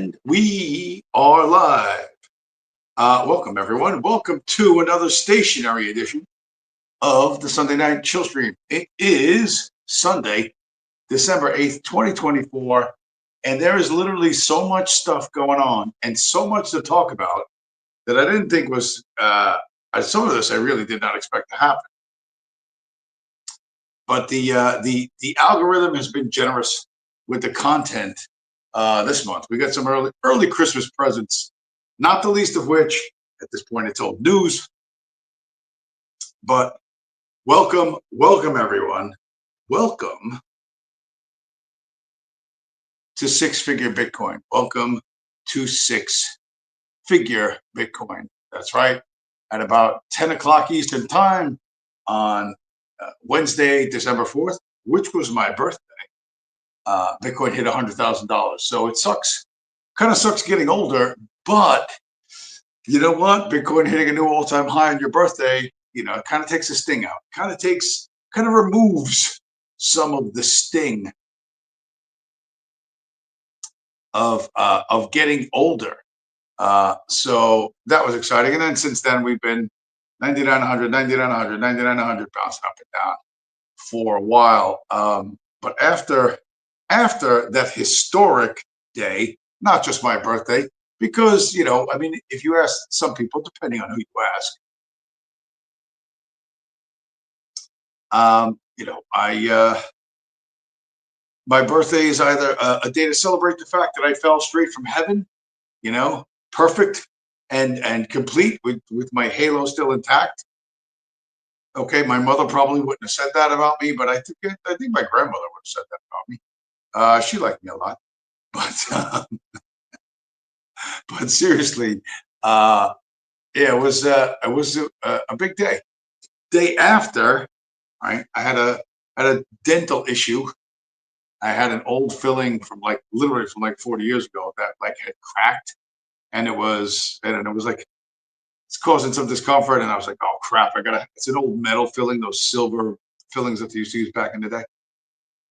And we are live. Welcome, everyone. Welcome to another stationary edition of the Sunday Night Chillstream. It is Sunday, December 8th, 2024, and there is literally so much stuff going on and so much to talk about that I didn't think was, some of this I really did not expect to happen. But the algorithm has been generous with the content this month. We got some early Christmas presents, not the least of which, at this point, it's old news. But welcome everyone. Welcome to Six Figure Bitcoin. Welcome to Six Figure Bitcoin. That's right. At about 10 o'clock Eastern Time on Wednesday, December 4th, which was my birthday, Bitcoin hit $100,000. So it sucks. Kind of sucks getting older, but you know what? Bitcoin hitting a new all-time high on your birthday, it kind of takes the sting out. Kind of removes some of the sting of getting older. So that was exciting. And then since then, we've been 99, 100, 99, 100, 99, 100, bouncing up and down for a while. But after that historic day, not just my birthday, because, if you ask some people, depending on who you ask, my birthday is either a day to celebrate the fact that I fell straight from heaven, perfect and complete with my halo still intact. Okay, my mother probably wouldn't have said that about me, but I think my grandmother would have said that about me. She liked me a lot, but but seriously, it was a big day. Day after, right, I had a dental issue. I had an old filling from literally from 40 years ago that had cracked, and it was like it's causing some discomfort. And I was like, oh crap, it's an old metal filling, those silver fillings that they used to use back in the day.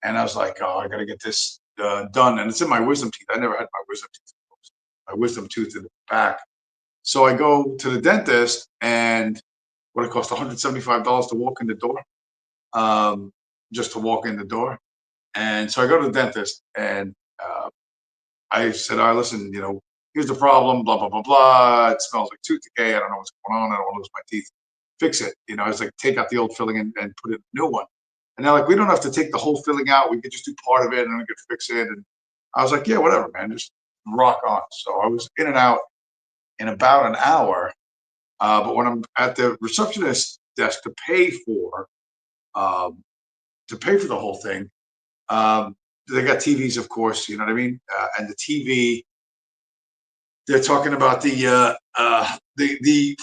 And I was like, oh, I gotta get this done. And it's in my wisdom teeth. I never had my wisdom tooth in the back. So I go to the dentist, and what it cost $175 to walk in the door, just to walk in the door. And so I go to the dentist, and I said, all right, listen, here's the problem, blah, blah, blah, blah. It smells like tooth decay. I don't know what's going on. I don't want to lose my teeth. Fix it. I was like, take out the old filling and put in a new one. And they're like, we don't have to take the whole filling out. We could just do part of it, and then we could fix it. And I was like, yeah, whatever, man, just rock on. So I was in and out in about an hour. But when I'm at the receptionist desk to pay for the whole thing, they got TVs, of course, you know what I mean? And the TV, they're talking about the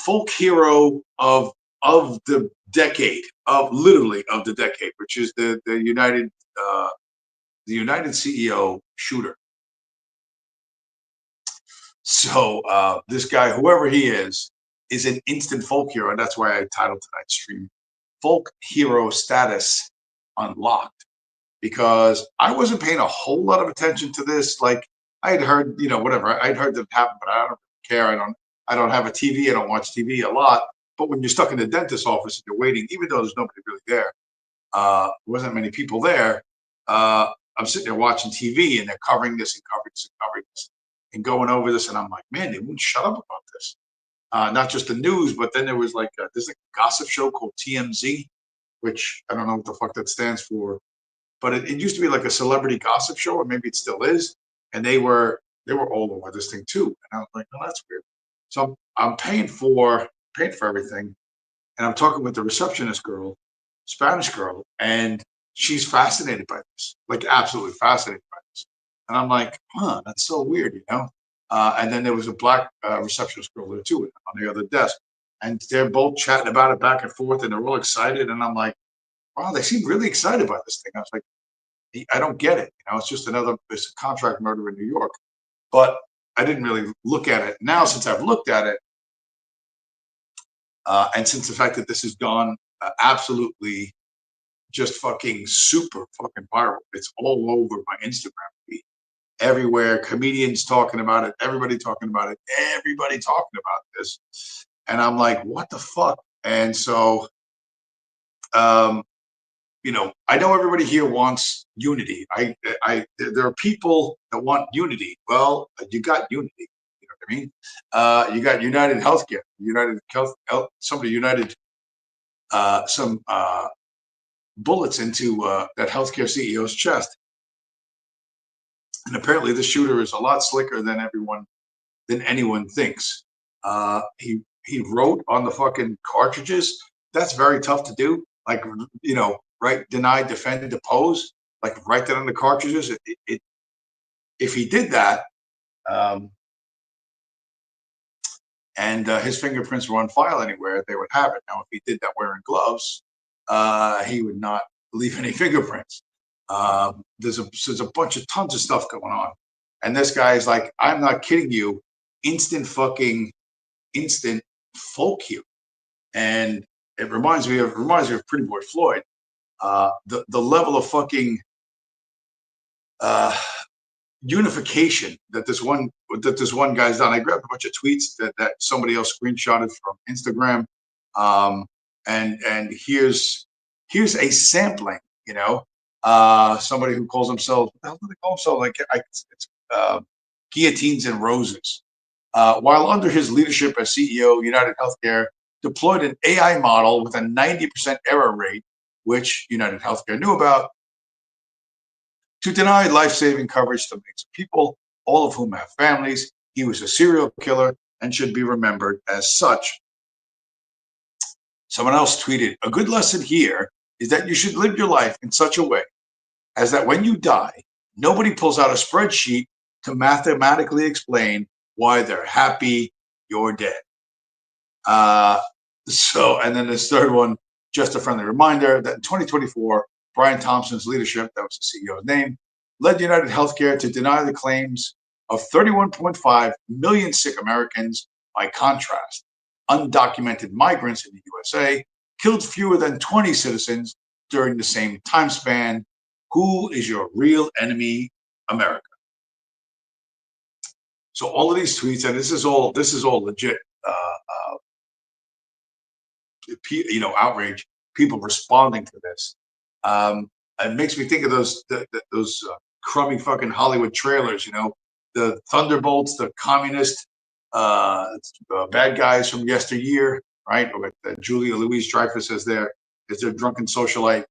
folk hero of the decade, literally of the decade, which is the United CEO shooter. So this guy, whoever he is an instant folk hero, and that's why I titled tonight's stream "Folk Hero Status Unlocked," because I wasn't paying a whole lot of attention to this. Like I had heard, whatever I'd heard that happen, but I don't care. I don't have a TV. I don't watch TV a lot. But when you're stuck in the dentist's office and you're waiting, even though there's nobody really there, wasn't many people there. I'm sitting there watching TV, and they're covering this and covering this and covering this and going over this, and I'm like, man, they wouldn't shut up about this. Not just the news, but then there was there's a gossip show called TMZ, which I don't know what the fuck that stands for, but it used to be like a celebrity gossip show, or maybe it still is, and they were all over this thing too, and I was like, oh, that's weird. So I'm paying for everything, and I'm talking with the receptionist girl, Spanish girl, and she's fascinated by this, like absolutely fascinated by this, and I'm like, huh, that's so weird, and then there was a black receptionist girl there too on the other desk, and they're both chatting about it back and forth, and they're all excited, and I'm like, wow, they seem really excited about this thing. I was like, I don't get it. It's just it's a contract murder in New York. But I didn't really look at it. Now, since I've looked at it, and since the fact that this has gone absolutely just fucking super fucking viral, it's all over my Instagram feed. everywhere. Comedians talking about it. Everybody talking about it. Everybody talking about this. And I'm like, what the fuck? And so, you know, I know everybody here wants unity. There are people that want unity. Well, you got unity. You know what I mean? You got United Healthcare, United Health, somebody united some bullets into that healthcare CEO's chest. And apparently the shooter is a lot slicker than anyone thinks. He wrote on the fucking cartridges. That's very tough to do. Like, you know, right? Deny, defend, depose. Like, write that on the cartridges. If he did that, and his fingerprints were on file anywhere, they would have it. Now, if he did that wearing gloves, he would not leave any fingerprints. There's a bunch of tons of stuff going on, and this guy is like, I'm not kidding you, instant folk hero, and it reminds me of Pretty Boy Floyd. The level of fucking unification that this one guy's done. I grabbed a bunch of tweets that somebody else screenshotted from Instagram, and here's a sampling. You know, somebody who calls himself, what the hell do they call himself? Like, it's Guillotines and Roses. While under his leadership as CEO, United Healthcare deployed an AI model with a 90% error rate, which United Healthcare knew about, to deny life-saving coverage to millions of people, all of whom have families. He was a serial killer and should be remembered as such. Someone else tweeted, a good lesson here is that you should live your life in such a way as that when you die, nobody pulls out a spreadsheet to mathematically explain why they're happy you're dead. And then this third one, just a friendly reminder that in 2024, Brian Thompson's leadership, that was the CEO's name, led United Healthcare to deny the claims of 31.5 million sick Americans. By contrast, undocumented migrants in the USA killed fewer than 20 citizens during the same time span. Who is your real enemy, America? So all of these tweets, and this is all legit, outrage, people responding to this. It makes me think of those crummy fucking Hollywood trailers, you know, the Thunderbolts, the communist bad guys from yesteryear, right? With Julia Louis-Dreyfus as their drunken socialite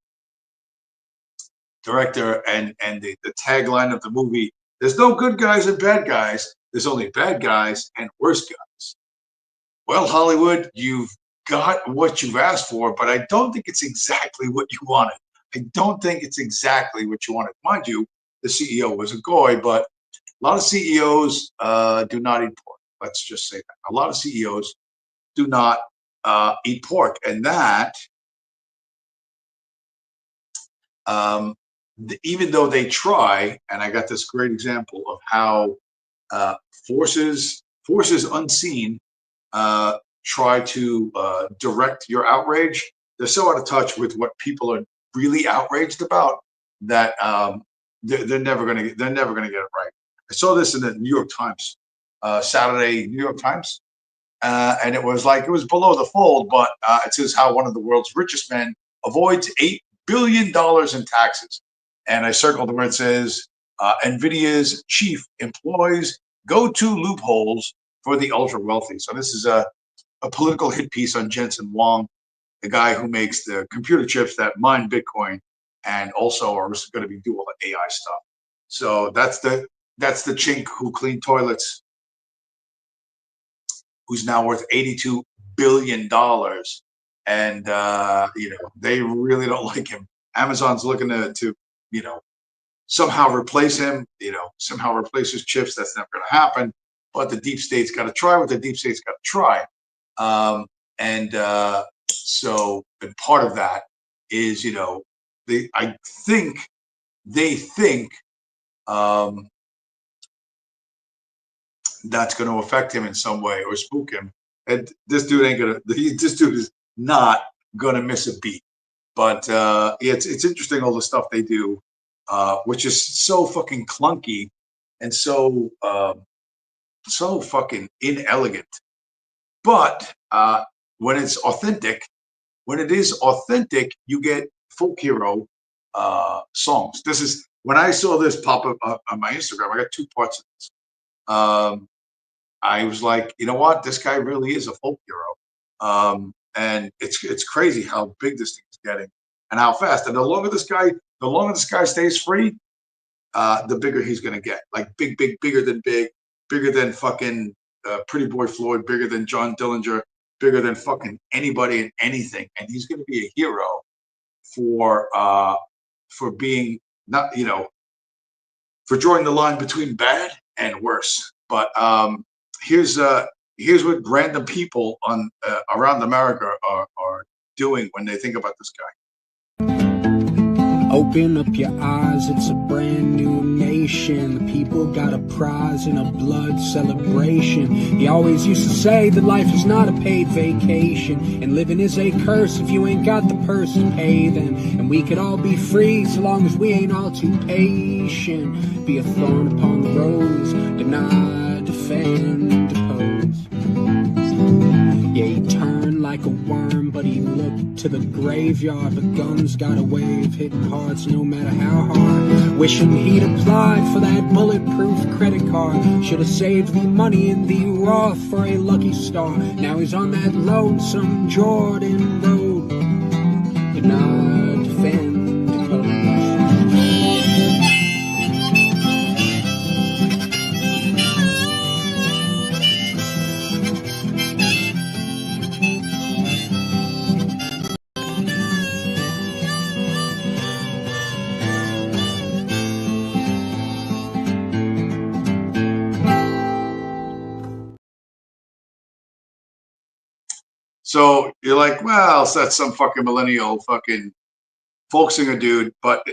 director, and the tagline of the movie: "There's no good guys and bad guys. There's only bad guys and worse guys." Well, Hollywood, you've got what you've asked for, but I don't think it's exactly what you wanted. I don't think it's exactly what you wanted. Mind you, the CEO was a goy, but a lot of CEOs do not eat pork. Let's just say that. A lot of CEOs do not eat pork. And that, even though they try, and I got this great example of how forces unseen try to direct your outrage. They're so out of touch with what people are really outraged about that they're never gonna get it right. I saw this in the New York Times, Saturday New York Times, and it was below the fold, but it says how one of the world's richest men avoids $8 billion in taxes. And I circled where it says NVIDIA's chief employs go-to loopholes for the ultra wealthy. So this is a political hit piece on Jensen Huang, the guy who makes the computer chips that mine Bitcoin and also are going to be doing all the AI stuff. So that's the chink who cleaned toilets, who's now worth $82 billion. And, they really don't like him. Amazon's looking to somehow replace him, somehow replace his chips. That's never going to happen. But the deep state's got to try what the deep state's got to try. So part of that is, I think they think that's going to affect him in some way or spook him. And this dude is not going to miss a beat. But it's interesting, all the stuff they do, which is so fucking clunky and so so fucking inelegant. But when it's authentic, when it is authentic, you get folk hero songs. This is when I saw this pop up on my Instagram. I got two parts of this. I was like, you know what? This guy really is a folk hero. And it's crazy how big this thing is getting and how fast. And the longer this guy stays free, the bigger he's gonna get. Like bigger than fucking Pretty Boy Floyd, bigger than John Dillinger, bigger than fucking anybody and anything. And he's gonna be a hero for being not, for drawing the line between bad and worse. But here's what random people on around America are doing when they think about this guy. Open up your eyes, it's a brand new nation. The people got a prize in a blood celebration. He always used to say that life is not a paid vacation, and living is a curse if you ain't got the purse to pay them. And we could all be free so long as we ain't all too patient. Be a thorn upon the rose, deny, defend, oppose. Yeah, he turned like a worm, but he looked to the graveyard. But guns got a way of hitting hearts no matter how hard. Wishing he'd applied for that bulletproof credit card. Should have saved the money in the Roth for a lucky star. Now he's on that lonesome Jordan road. Deny, defend, oppose. So you're like, well, so that's some fucking millennial fucking folk singer dude. But he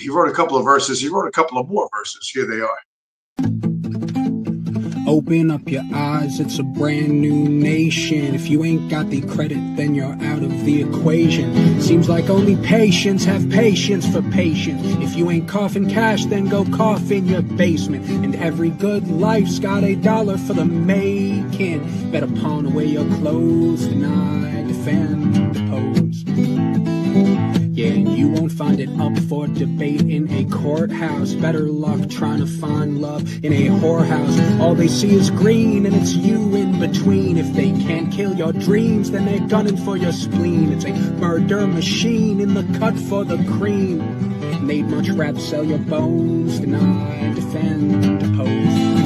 wrote a couple of verses. He wrote a couple of more verses. Here they are. Open up your eyes, it's a brand new nation. If you ain't got the credit, then you're out of the equation. Seems like only patients have patience for patience. If you ain't coughing cash, then go cough in your basement. And every good life's got $1 for the making. Better pawn away your clothes, deny, defend, oppose. Yeah, and you won't find it up for debate in a courthouse. Better luck trying to find love in a whorehouse. All they see is green and it's you in between. If they can't kill your dreams, then they're gunning for your spleen. It's a murder machine in the cut for the cream. And they'd much rather sell your bones, deny, defend, oppose.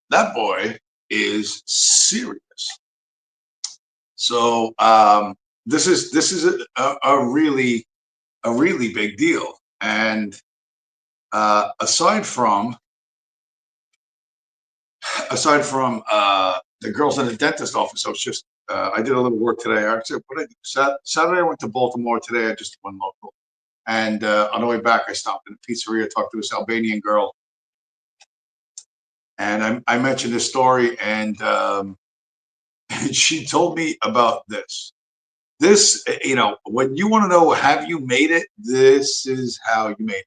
That boy is serious. So this is a really big deal. And aside from the girls in the dentist office, I did a little work today. Actually, what I did Saturday, I went to Baltimore. Today, I just went local. And on the way back, I stopped in a pizzeria, talked to this Albanian girl. And I mentioned this story, and she told me about this. This, when you want to know, have you made it? This is how you made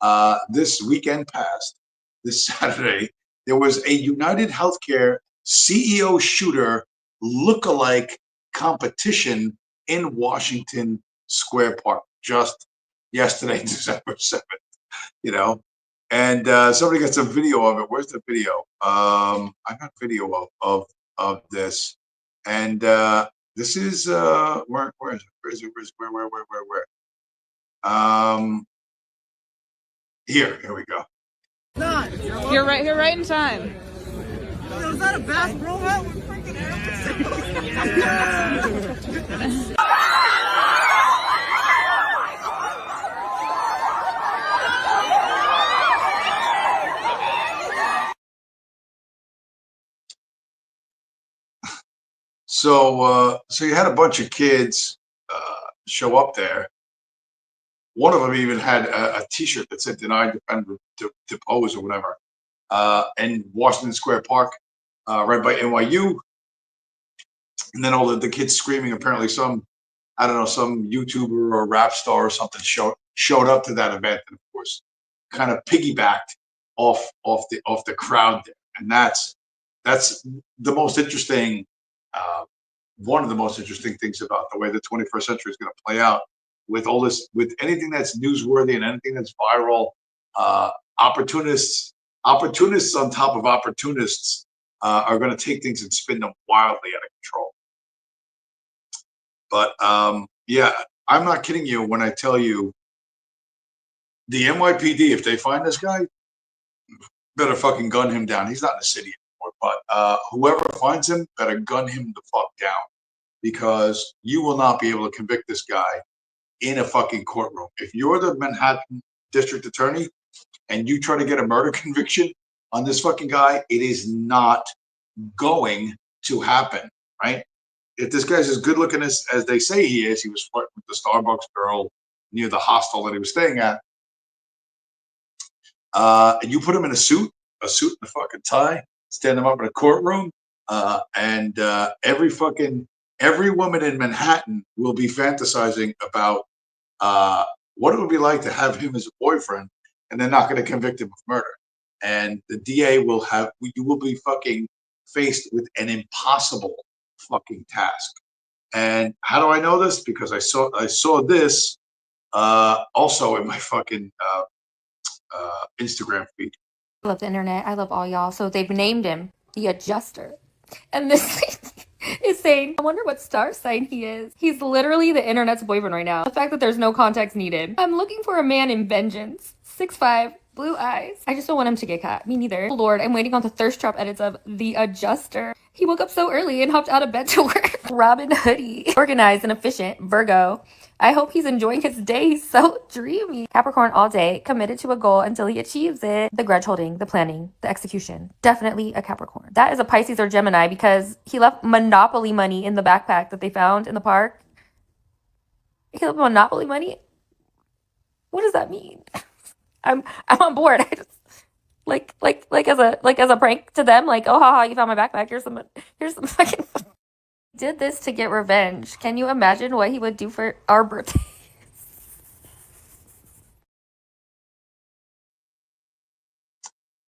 it. This weekend past, this Saturday, there was a United Healthcare CEO shooter look-alike competition in Washington Square Park just yesterday, December 7th, And somebody got some video of it. Where's the video? I got video of this, and this is where is it? Where? Here we go. You're right in time. Was that a Bass Pro hat with freaking So you had a bunch of kids show up there, One of them even had a T-shirt that said "Deny, Defend, Depose" or whatever. In Washington Square Park, right by NYU. And then all the kids screaming. Apparently, some YouTuber or rap star or something showed up to that event, and of course, kind of piggybacked off the crowd there. And that's the most interesting. One of the most interesting things about the way the 21st century is going to play out with all this, with anything that's newsworthy and anything that's viral. Opportunists on top of opportunists are going to take things and spin them wildly out of control. But yeah, I'm not kidding you when I tell you the NYPD, if they find this guy, better fucking gun him down. He's not in the city anymore, but whoever finds him better gun him the fuck down, because you will not be able to convict this guy in a fucking courtroom. If you're the Manhattan District Attorney and you try to get a murder conviction on this fucking guy, it is not going to happen, right? If this guy's as good looking as they say he is, he was flirting with the Starbucks girl near the hostel that he was staying at. And you put him in a suit and a fucking tie, stand him up in a courtroom, and every woman in Manhattan will be fantasizing about what it would be like to have him as a boyfriend, and they're not going to convict him of murder. And the DA you will be fucking faced with an impossible fucking task. And how do I know this? Because I saw this also in my fucking Instagram feed. I love the internet. I love all y'all. So they've named him the Adjuster. And this is saying, I wonder what star sign he is. He's literally the internet's boyfriend right now. The fact that there's no context needed. I'm looking for a man in vengeance. 6'5", blue eyes. I just don't want him to get caught. Me neither. Lord, I'm waiting on the thirst trap edits of The Adjuster. He woke up so early and hopped out of bed to work. Robin Hoodie. Organized and efficient. Virgo. I hope he's enjoying his day. He's so dreamy. Capricorn all day, committed to a goal until he achieves it. The grudge holding, the planning, the execution. Definitely a Capricorn. That is a Pisces or Gemini because he left Monopoly money in the backpack that they found in the park. He left Monopoly money? What does that mean? I'm on board. I just like as a prank to them, like, oh haha, you found my backpack. Here's some fucking did this to get revenge. Can you imagine what he would do for our birthday?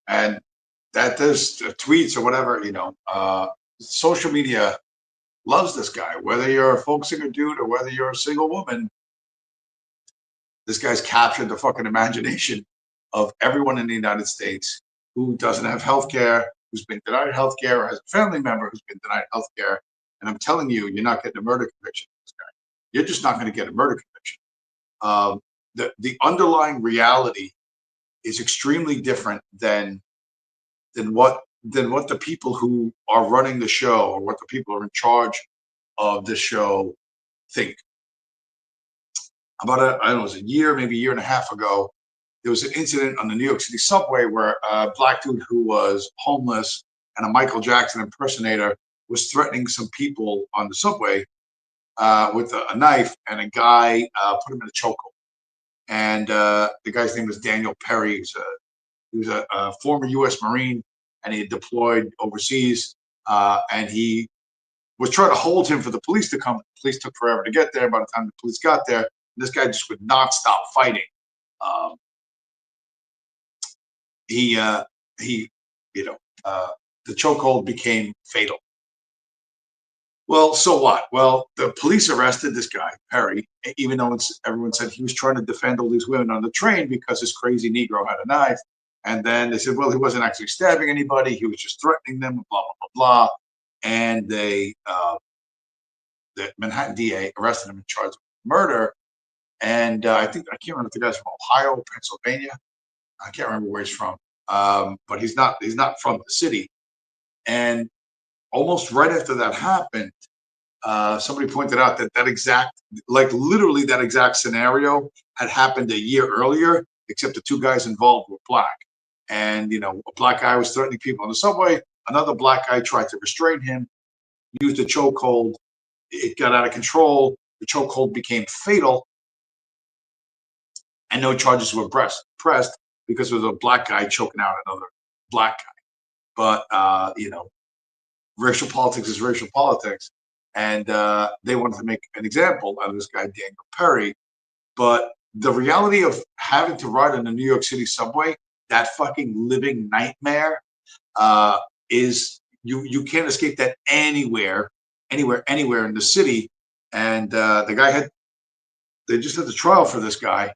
And that there's tweets or whatever, social media loves this guy. Whether you're a folk singer dude or whether you're a single woman, this guy's captured the fucking imagination of everyone in the United States who doesn't have health care, who's been denied health care, or has a family member who's been denied health care. And I'm telling you, you're not getting a murder conviction from this guy. You're just not going to get a murder conviction. The underlying reality is extremely different than what the people who are running the show or what the people who are in charge of the show think. About it was a year, maybe a year and a half ago, there was an incident on the New York City subway where a black dude who was homeless and a Michael Jackson impersonator was threatening some people on the subway with a knife, and a guy put him in a chokehold. And the guy's name was Daniel Perry. He was a former U.S. Marine, and he had deployed overseas. And he was trying to hold him for the police to come. The police took forever to get there. By the time the police got there, this guy just would not stop fighting. The chokehold became fatal. Well, so what? Well, the police arrested this guy, Perry, even though everyone said he was trying to defend all these women on the train because this crazy Negro had a knife. And then they said, well, he wasn't actually stabbing anybody. He was just threatening them, blah, blah, blah, blah. And the Manhattan DA arrested him and charged him with murder. And I can't remember if the guy's from Ohio, Pennsylvania. I can't remember where he's from. But he's not from the city. And almost right after that happened, somebody pointed out literally that exact scenario had happened a year earlier, except the two guys involved were black. And, a black guy was threatening people on the subway. Another black guy tried to restrain him, used a chokehold. It got out of control. The chokehold became fatal. and no charges were pressed because it was a black guy choking out another black guy. But you know, racial politics is racial politics, and they wanted to make an example out of this guy Daniel Perry. But the reality of having to ride in the New York City subway, that fucking living nightmare, is you can't escape that anywhere in the city. And the guy they just had the trial for this guy,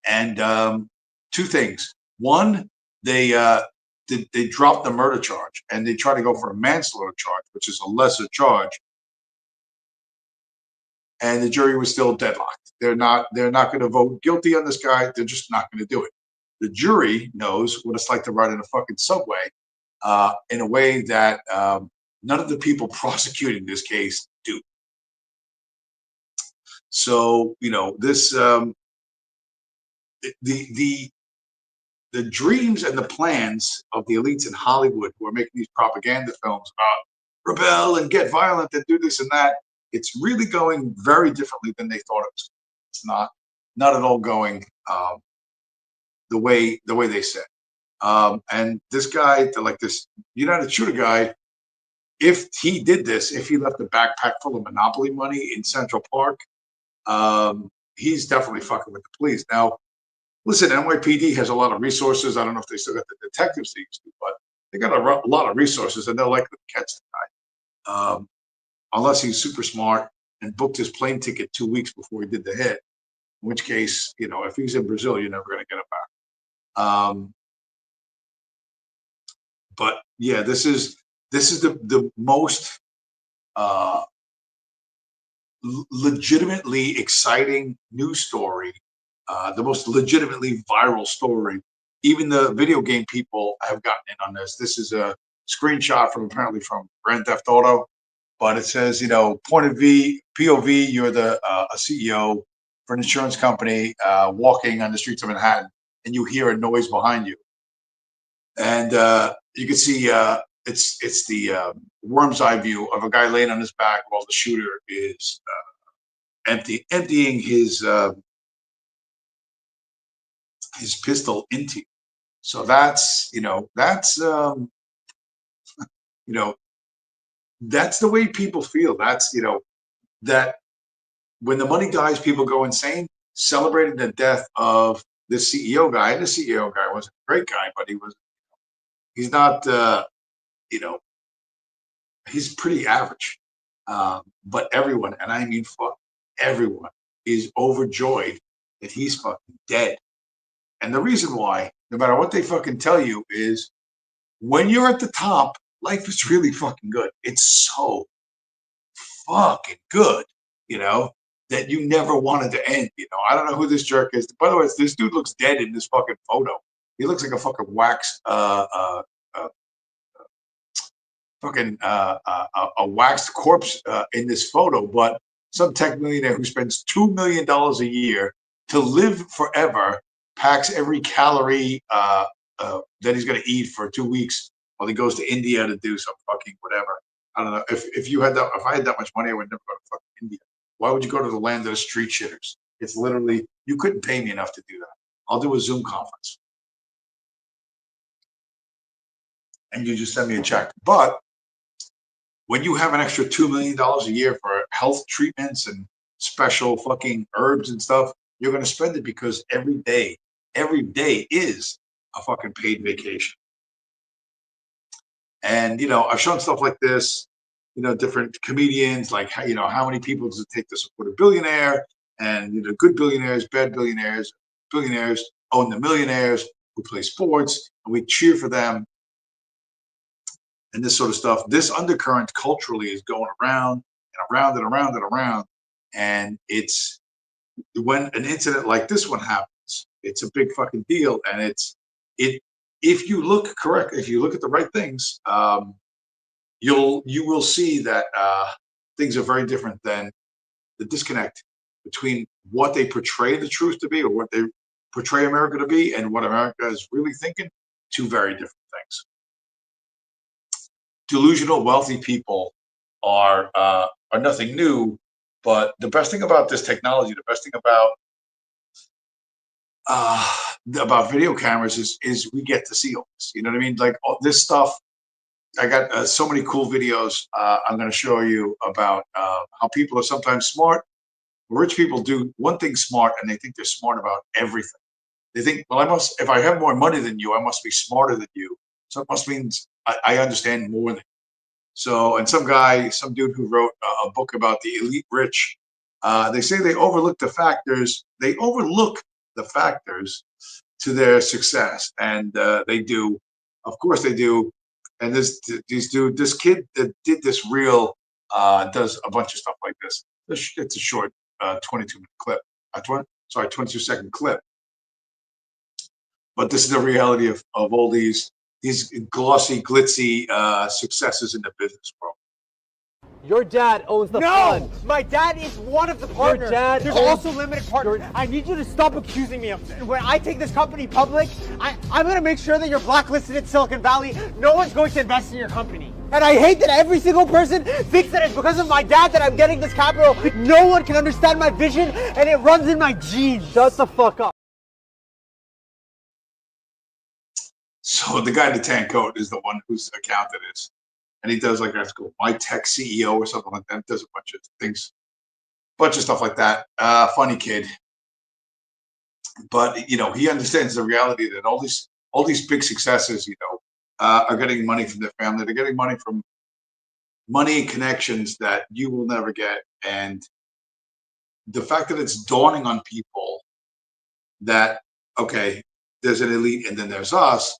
and two things. One, they dropped the murder charge and they tried to go for a manslaughter charge, which is a lesser charge. And the jury was still deadlocked. They're not going to vote guilty on this guy. They're just not going to do it. The jury knows what it's like to ride in a fucking subway in a way that none of the people prosecuting this case do. So, you know, this the dreams and the plans of the elites in Hollywood who are making these propaganda films about rebel and get violent and do this and that, it's really going very differently than they thought it was. It's not at all going the way they said. And this guy, like this United Shooter guy, if he did this, if he left a backpack full of Monopoly money in Central Park, he's definitely fucking with the police. Now, listen, NYPD has a lot of resources. I don't know if they still got the detectives they used to, but they got a lot of resources, and they're likely to catch the guy. Unless he's super smart and booked his plane ticket 2 weeks before he did the hit, in which case, you know, if he's in Brazil, you're never going to get him back. But yeah, this is the most legitimately exciting news story, the most legitimately viral story. Even the video game people have gotten in on this. This is a screenshot apparently from Grand Theft Auto. But it says, you know, POV, you're a CEO for an insurance company walking on the streets of Manhattan, and you hear a noise behind you. And you can see it's the worm's eye view of a guy laying on his back while the shooter is emptying his pistol into you. So that's, you know, that's the way people feel. That's, you know, that when the money dies, people go insane. Celebrating the death of this CEO guy, and the CEO guy wasn't a great guy, but he's not, you know, he's pretty average. But everyone, and I mean fuck everyone, is overjoyed that he's fucking dead. And the reason why, no matter what they fucking tell you, is when you're at the top, life is really fucking good. It's so fucking good, you know, that you never wanted to end. You know, I don't know who this jerk is. By the way, this dude looks dead in this fucking photo. He looks like a fucking a waxed corpse in this photo. But some tech millionaire who spends $2 million a year to live forever packs every calorie that he's going to eat for 2 weeks while he goes to India to do some fucking whatever. I don't know. If I had that much money, I would never go to fucking India. Why would you go to the land of the street shitters? It's literally, you couldn't pay me enough to do that. I'll do a Zoom conference. And you just send me a check. But when you have an extra $2 million a year for health treatments and special fucking herbs and stuff, you're going to spend it because every day is a fucking paid vacation. And, you know, I've shown stuff like this, you know, different comedians, like, you know, how many people does it take to support a billionaire? And, you know, good billionaires, bad billionaires, billionaires own the millionaires who play sports, and we cheer for them. And this sort of stuff, this undercurrent culturally is going around and around and around and around. And it's when an incident like this one happens, it's a big fucking deal. And if you look correct, if you look at the right things, you will see that things are very different than the disconnect between what they portray the truth to be, or what they portray America to be, and what America is really thinking. Two very different things. Delusional wealthy people are nothing new, but the best thing about this technology, the best thing about about video cameras is we get to see all this. You know what I mean? Like all this stuff. I got so many cool videos. I'm going to show you about how people are sometimes smart. Rich people do one thing smart, and they think they're smart about everything. They think, well, if I have more money than you, I must be smarter than you. So it must mean I understand more than you. So, and some dude who wrote a book about the elite rich, they say they overlook the factors. They overlook the factors to their success, and they do. Of course, they do. And this kid that did this reel does a bunch of stuff like this. It's a short 22-minute clip. 22-second clip. But this is the reality of all these glossy, glitzy successes in the business world. Your dad owns the fund. My dad is one of the partners. There's also limited partners. I need you to stop accusing me of this. When I take this company public, I'm going to make sure that you're blacklisted in Silicon Valley. No one's going to invest in your company. And I hate that every single person thinks that it's because of my dad that I'm getting this capital. No one can understand my vision, and it runs in my genes. Shut the fuck up. So the guy in the tan coat is the one whose account it is. And he does like my tech CEO or something like that. Does a bunch of things, bunch of stuff like that. Funny kid, but he understands the reality that all these big successes, are getting money from their family. They're getting money from money and connections that you will never get. And the fact that it's dawning on people that okay, there's an elite and then there's us.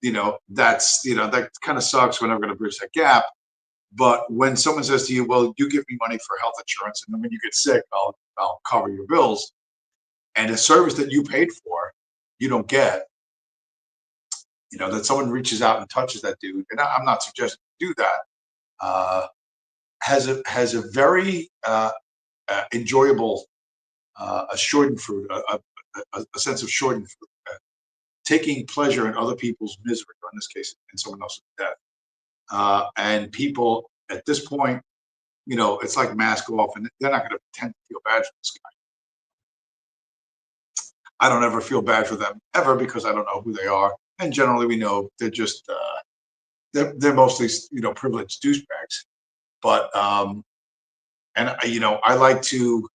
That kind of sucks. We're never going to bridge that gap. But when someone says to you, well, you give me money for health insurance, and then when you get sick, I'll cover your bills, and a service that you paid for, you don't get, that someone reaches out and touches that dude, and I'm not suggesting you do that, has a very enjoyable schadenfreude, a sense of schadenfreude. Taking pleasure in other people's misery, or in this case, in someone else's death. And people at this point, it's like mask off, and they're not going to pretend to feel bad for this guy. I don't ever feel bad for them ever because I don't know who they are, and generally we know they're just they're mostly privileged douchebags. But I like to.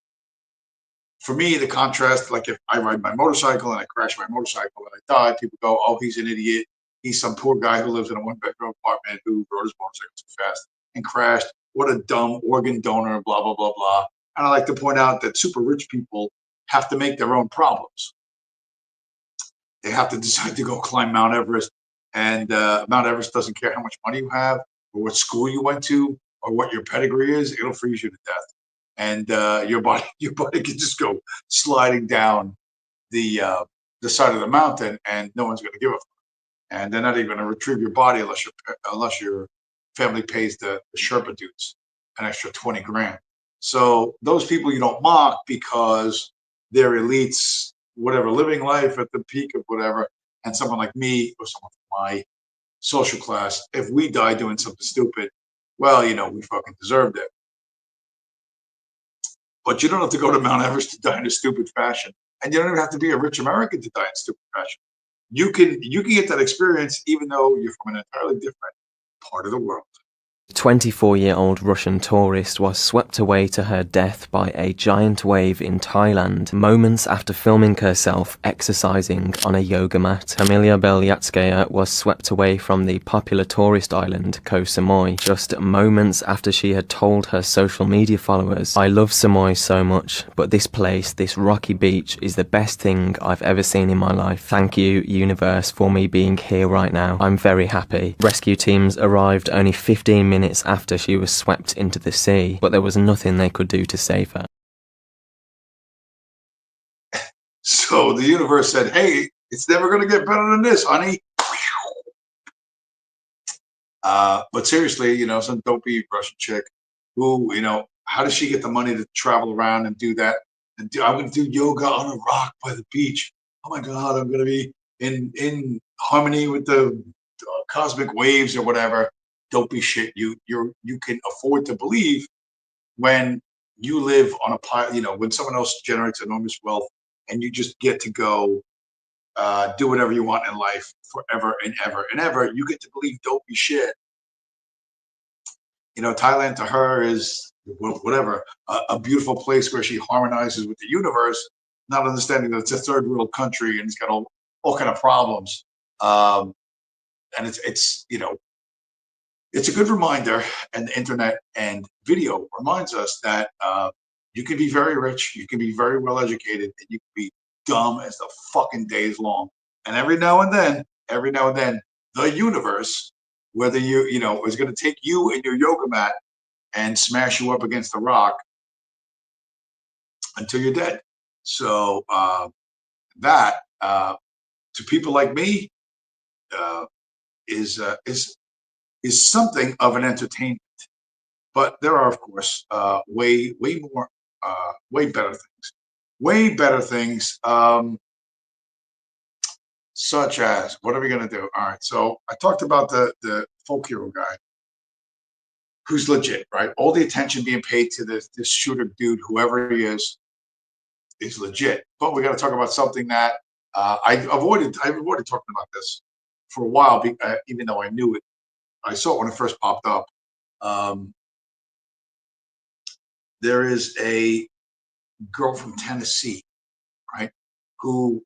For me, the contrast, like if I ride my motorcycle and I crash my motorcycle and I die, people go, oh, he's an idiot. He's some poor guy who lives in a one-bedroom apartment who rode his motorcycle too fast and crashed. What a dumb organ donor, blah, blah, blah, blah. And I like to point out that super rich people have to make their own problems. They have to decide to go climb Mount Everest. And Mount Everest doesn't care how much money you have or what school you went to or what your pedigree is. It'll freeze you to death. And your body can just go sliding down the side of the mountain, and no one's going to give a fuck. And they're not even going to retrieve your body unless your family pays the Sherpa dudes an extra 20 grand. So those people you don't mock because they're elites, whatever, living life at the peak of whatever. And someone like me or someone from my social class, if we die doing something stupid, well, we fucking deserved it. But you don't have to go to Mount Everest to die in a stupid fashion. And you don't even have to be a rich American to die in a stupid fashion. You can get that experience even though you're from an entirely different part of the world. 24-year-old Russian tourist was swept away to her death by a giant wave in Thailand, moments after filming herself exercising on a yoga mat. Amelia Belyatskaya was swept away from the popular tourist island, Koh Samui, just moments after she had told her social media followers, I love Samui so much, but this place, this rocky beach, is the best thing I've ever seen in my life. Thank you, universe, for me being here right now. I'm very happy. Rescue teams arrived only 15 minutes after she was swept into the sea, but there was nothing they could do to save her. So the universe said, hey, it's never going to get better than this, honey. But seriously, some dopey Russian chick who, how does she get the money to travel around and do that? And I'm going to do yoga on a rock by the beach. Oh my God, I'm going to be in harmony with the cosmic waves or whatever. Don't be shit. You can afford to believe when you live on a pile, when someone else generates enormous wealth and you just get to go do whatever you want in life forever and ever and ever. You get to believe dopey shit. You know, Thailand to her is whatever, a beautiful place where she harmonizes with the universe, not understanding that it's a third world country and it's got all kind of problems. And it's you know, it's a good reminder, and the internet and video reminds us that you can be very rich, you can be very well educated, and you can be dumb as the fucking day is long. And every now and then, the universe, whether you know, is going to take you and your yoga mat and smash you up against the rock until you're dead. So that to people like me is something of an entertainment. But there are, of course, way more, way better things. Way better things, such as, what are we going to do? All right, so I talked about the folk hero guy, who's legit, right? All the attention being paid to this shooter dude, whoever he is legit. But we got to talk about something that I've avoided talking about this for a while, even though I knew it. I saw it when it first popped up. There is a girl from Tennessee, right, who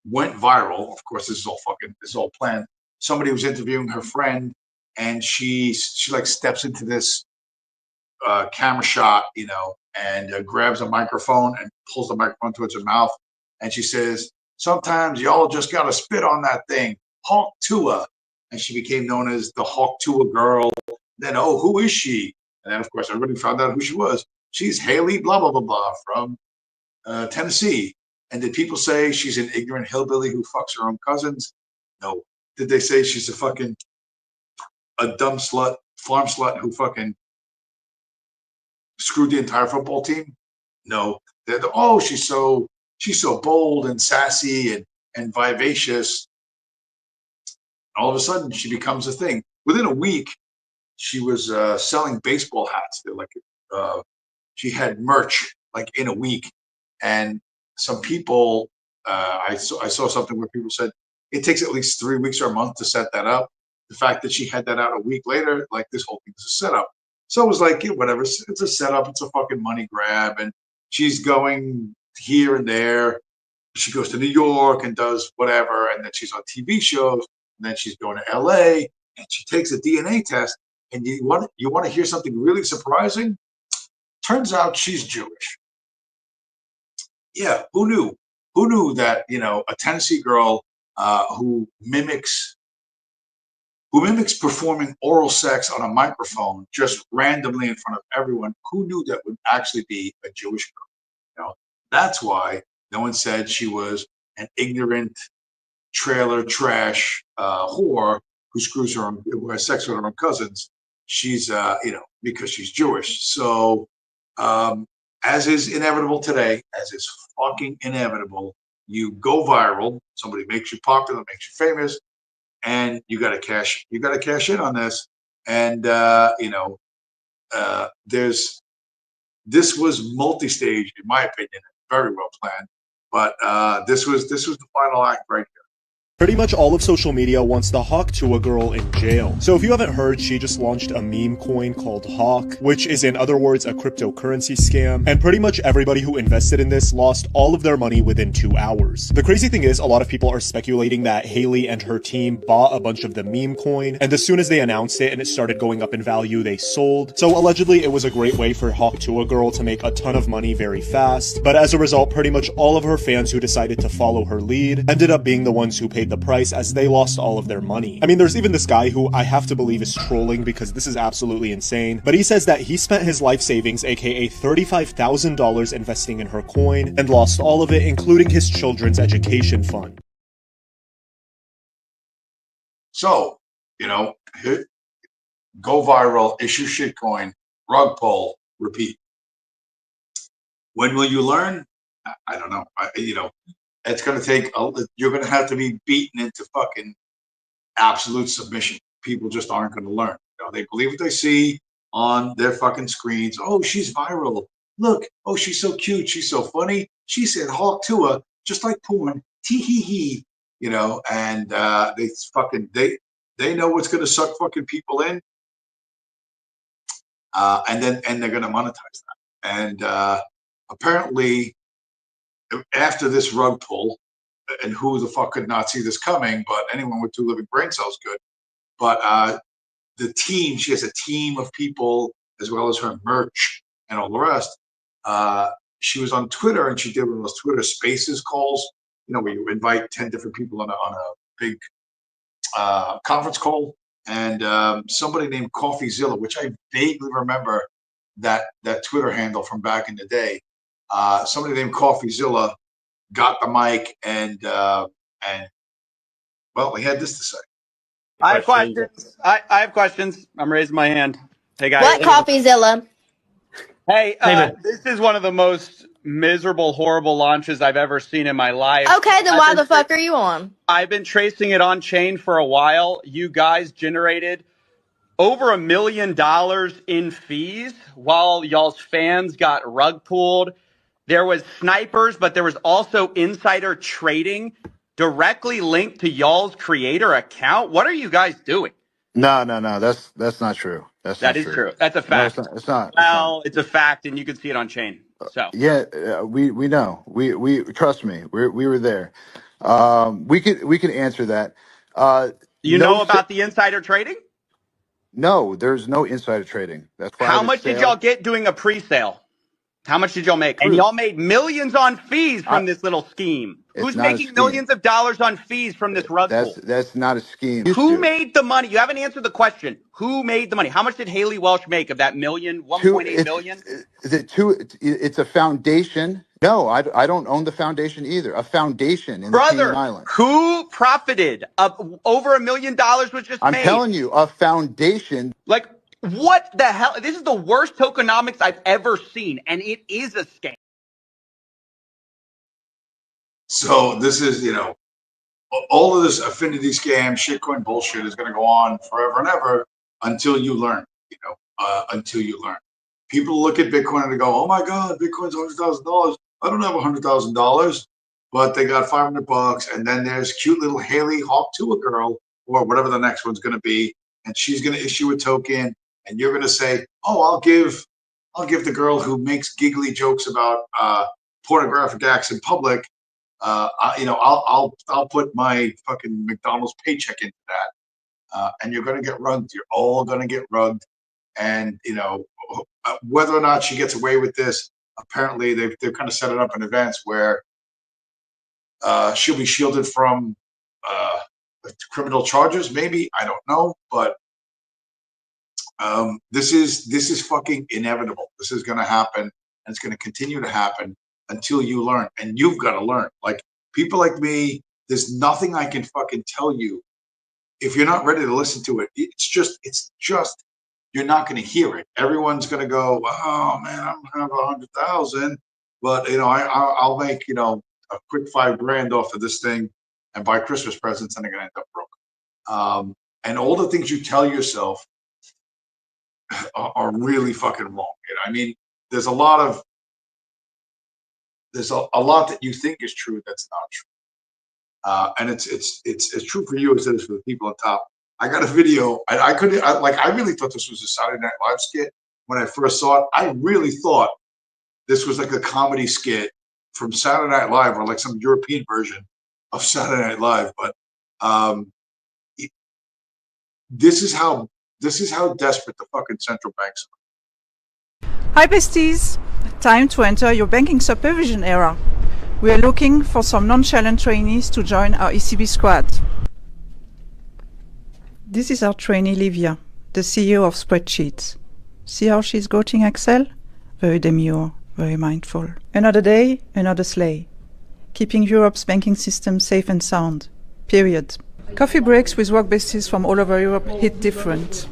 went viral. Of course, this is all planned. Somebody was interviewing her friend, and she like steps into this camera shot, you know, and grabs a microphone and pulls the microphone towards her mouth, and she says, "Sometimes y'all just gotta spit on that thing, Hawk Tua," and she became known as the Hawk Tua girl. Then, oh, who is she? And then, of course, everybody found out who she was. She's Haley, blah blah blah blah, from Tennessee. And did people say she's an ignorant hillbilly who fucks her own cousins? No. Did they say she's a dumb slut, farm slut who fucking screwed the entire football team? No. Oh, she's so bold and sassy and vivacious. All of a sudden, she becomes a thing. Within a week, she was selling baseball hats. They're like, she had merch like in a week, and some people, I saw something where people said it takes at least 3 weeks or a month to set that up. The fact that she had that out a week later, like, this whole thing is a setup. So it was like, yeah, whatever, it's a setup, it's a fucking money grab, and she's going here and there. She goes to New York and does whatever, and then she's on TV shows, and then she's going to LA, and she takes a DNA test. And you want to hear something really surprising? Turns out she's Jewish. Yeah, who knew? Who knew that, you know, a Tennessee girl who mimics performing oral sex on a microphone just randomly in front of everyone? Who knew that would actually be a Jewish girl? You know, that's why no one said she was an ignorant trailer trash whore who screws her own, who has sex with her own cousins. She's, you know, because she's Jewish. So, as is inevitable today, as is fucking inevitable, you go viral, somebody makes you popular, makes you famous, and you got to cash in on this. And, you know, this was multi-stage, in my opinion, very well planned, but this was the final act right here. Pretty much all of social media wants the Hawk Tua girl in jail. So if you haven't heard, she just launched a meme coin called Hawk, which is in other words a cryptocurrency scam, and pretty much everybody who invested in this lost all of their money within 2 hours. The crazy thing is, a lot of people are speculating that Haley and her team bought a bunch of the meme coin, and as soon as they announced it and it started going up in value, they sold. So allegedly it was a great way for Hawk Tua girl to make a ton of money very fast, but as a result, pretty much all of her fans who decided to follow her lead ended up being the ones who paid the price, as they lost all of their money. I mean, there's even this guy who I have to believe is trolling, because this is absolutely insane, but he says that he spent his life savings, aka $35,000, investing in her coin and lost all of it, including his children's education fund. So, you know, go viral, issue shitcoin, rug pull, repeat. When will you learn? I don't know. You know, it's going to take, you're going to have to be beaten into fucking absolute submission. People just aren't going to learn. You know, they believe what they see on their fucking screens. Oh, she's viral. Look, oh, she's so cute. She's so funny. She said Hawk Tua, just like porn, tee hee hee, you know, and they know what's going to suck fucking people in, and they're going to monetize that. And apparently, after this rug pull, and who the fuck could not see this coming? But anyone with 2 living brain cells could. But the team, she has a team of people as well as her merch and all the rest. She was on Twitter and she did one of those Twitter Spaces calls, you know, where you invite 10 different people on a big conference call. And somebody named CoffeeZilla, which I vaguely remember that Twitter handle from back in the day. Somebody named CoffeeZilla got the mic and well, he had this to say. I have questions. I have questions. I'm raising my hand. Hey guys. What CoffeeZilla? Hey, this is one of the most miserable, horrible launches I've ever seen in my life. Okay, then why the fuck are you on? I've been tracing it on chain for a while. You guys generated over $1 million in fees while y'all's fans got rug pulled. There was snipers, but there was also insider trading directly linked to y'all's creator account. What are you guys doing? No. That's not true. That is true. That's a fact. No, it's not. Well, it's a fact, and you can see it on chain. So Yeah, we know. We trust me. We were there. We could answer that. you know about the insider trading? No, there's no insider trading. That's private How much did y'all get doing a pre-sale? How much did y'all make? And y'all made millions on fees from this little scheme. Who's making millions of dollars on fees from this rug pull? That's not a scheme. Who made the money? You haven't answered the question. Who made the money? How much did Haley Welch make of that million, 1.8 million? It's a foundation. No, I don't own the foundation either. A foundation in the Cayman Islands. Who profited? Over $1 million was just made. I'm telling you, a foundation. Like, what the hell? This is the worst tokenomics I've ever seen, and it is a scam. So this is, you know, all of this affinity scam, shitcoin bullshit is going to go on forever and ever until you learn, you know, until you learn. People look at Bitcoin and they go, oh my God, Bitcoin's $100,000. I don't have $100,000, but they got $500. And then there's cute little Haley Hawk Tua girl or whatever the next one's going to be. And she's going to issue a token and you're going to say, oh, I'll give the girl who makes giggly jokes about pornographic acts in public. You know, I'll put my fucking McDonald's paycheck into that, and you're going to get rugged. You're all going to get rugged, and you know whether or not she gets away with this. Apparently, they've kind of set it up in advance where she'll be shielded from criminal charges. Maybe, I don't know, but this is fucking inevitable. This is going to happen, and it's going to continue to happen until you learn, and you've got to learn. Like people like me, there's nothing I can fucking tell you if you're not ready to listen to it. It's just you're not going to hear it. Everyone's going to go, oh man, I'm gonna have 100,000, but you know I'll make, you know, a quick $5,000 off of this thing and buy Christmas presents, and they're going to end up broke. And all the things you tell yourself are really fucking wrong. You know? I mean, there's a lot that you think is true that's not true, and it's as true for you as it is for the people on top. I got a video. I really thought this was a Saturday Night Live skit when I first saw it. I really thought this was like a comedy skit from Saturday Night Live or like some European version of Saturday Night Live. But this is how desperate the fucking central banks are. Hi besties, time to enter your banking supervision era. We are looking for some nonchalant trainees to join our ECB squad. This is our trainee Livia, the CEO of Spreadsheets. See how she's goating Excel? Very demure, very mindful. Another day, another sleigh. Keeping Europe's banking system safe and sound. Period. Coffee breaks with work besties from all over Europe hit different.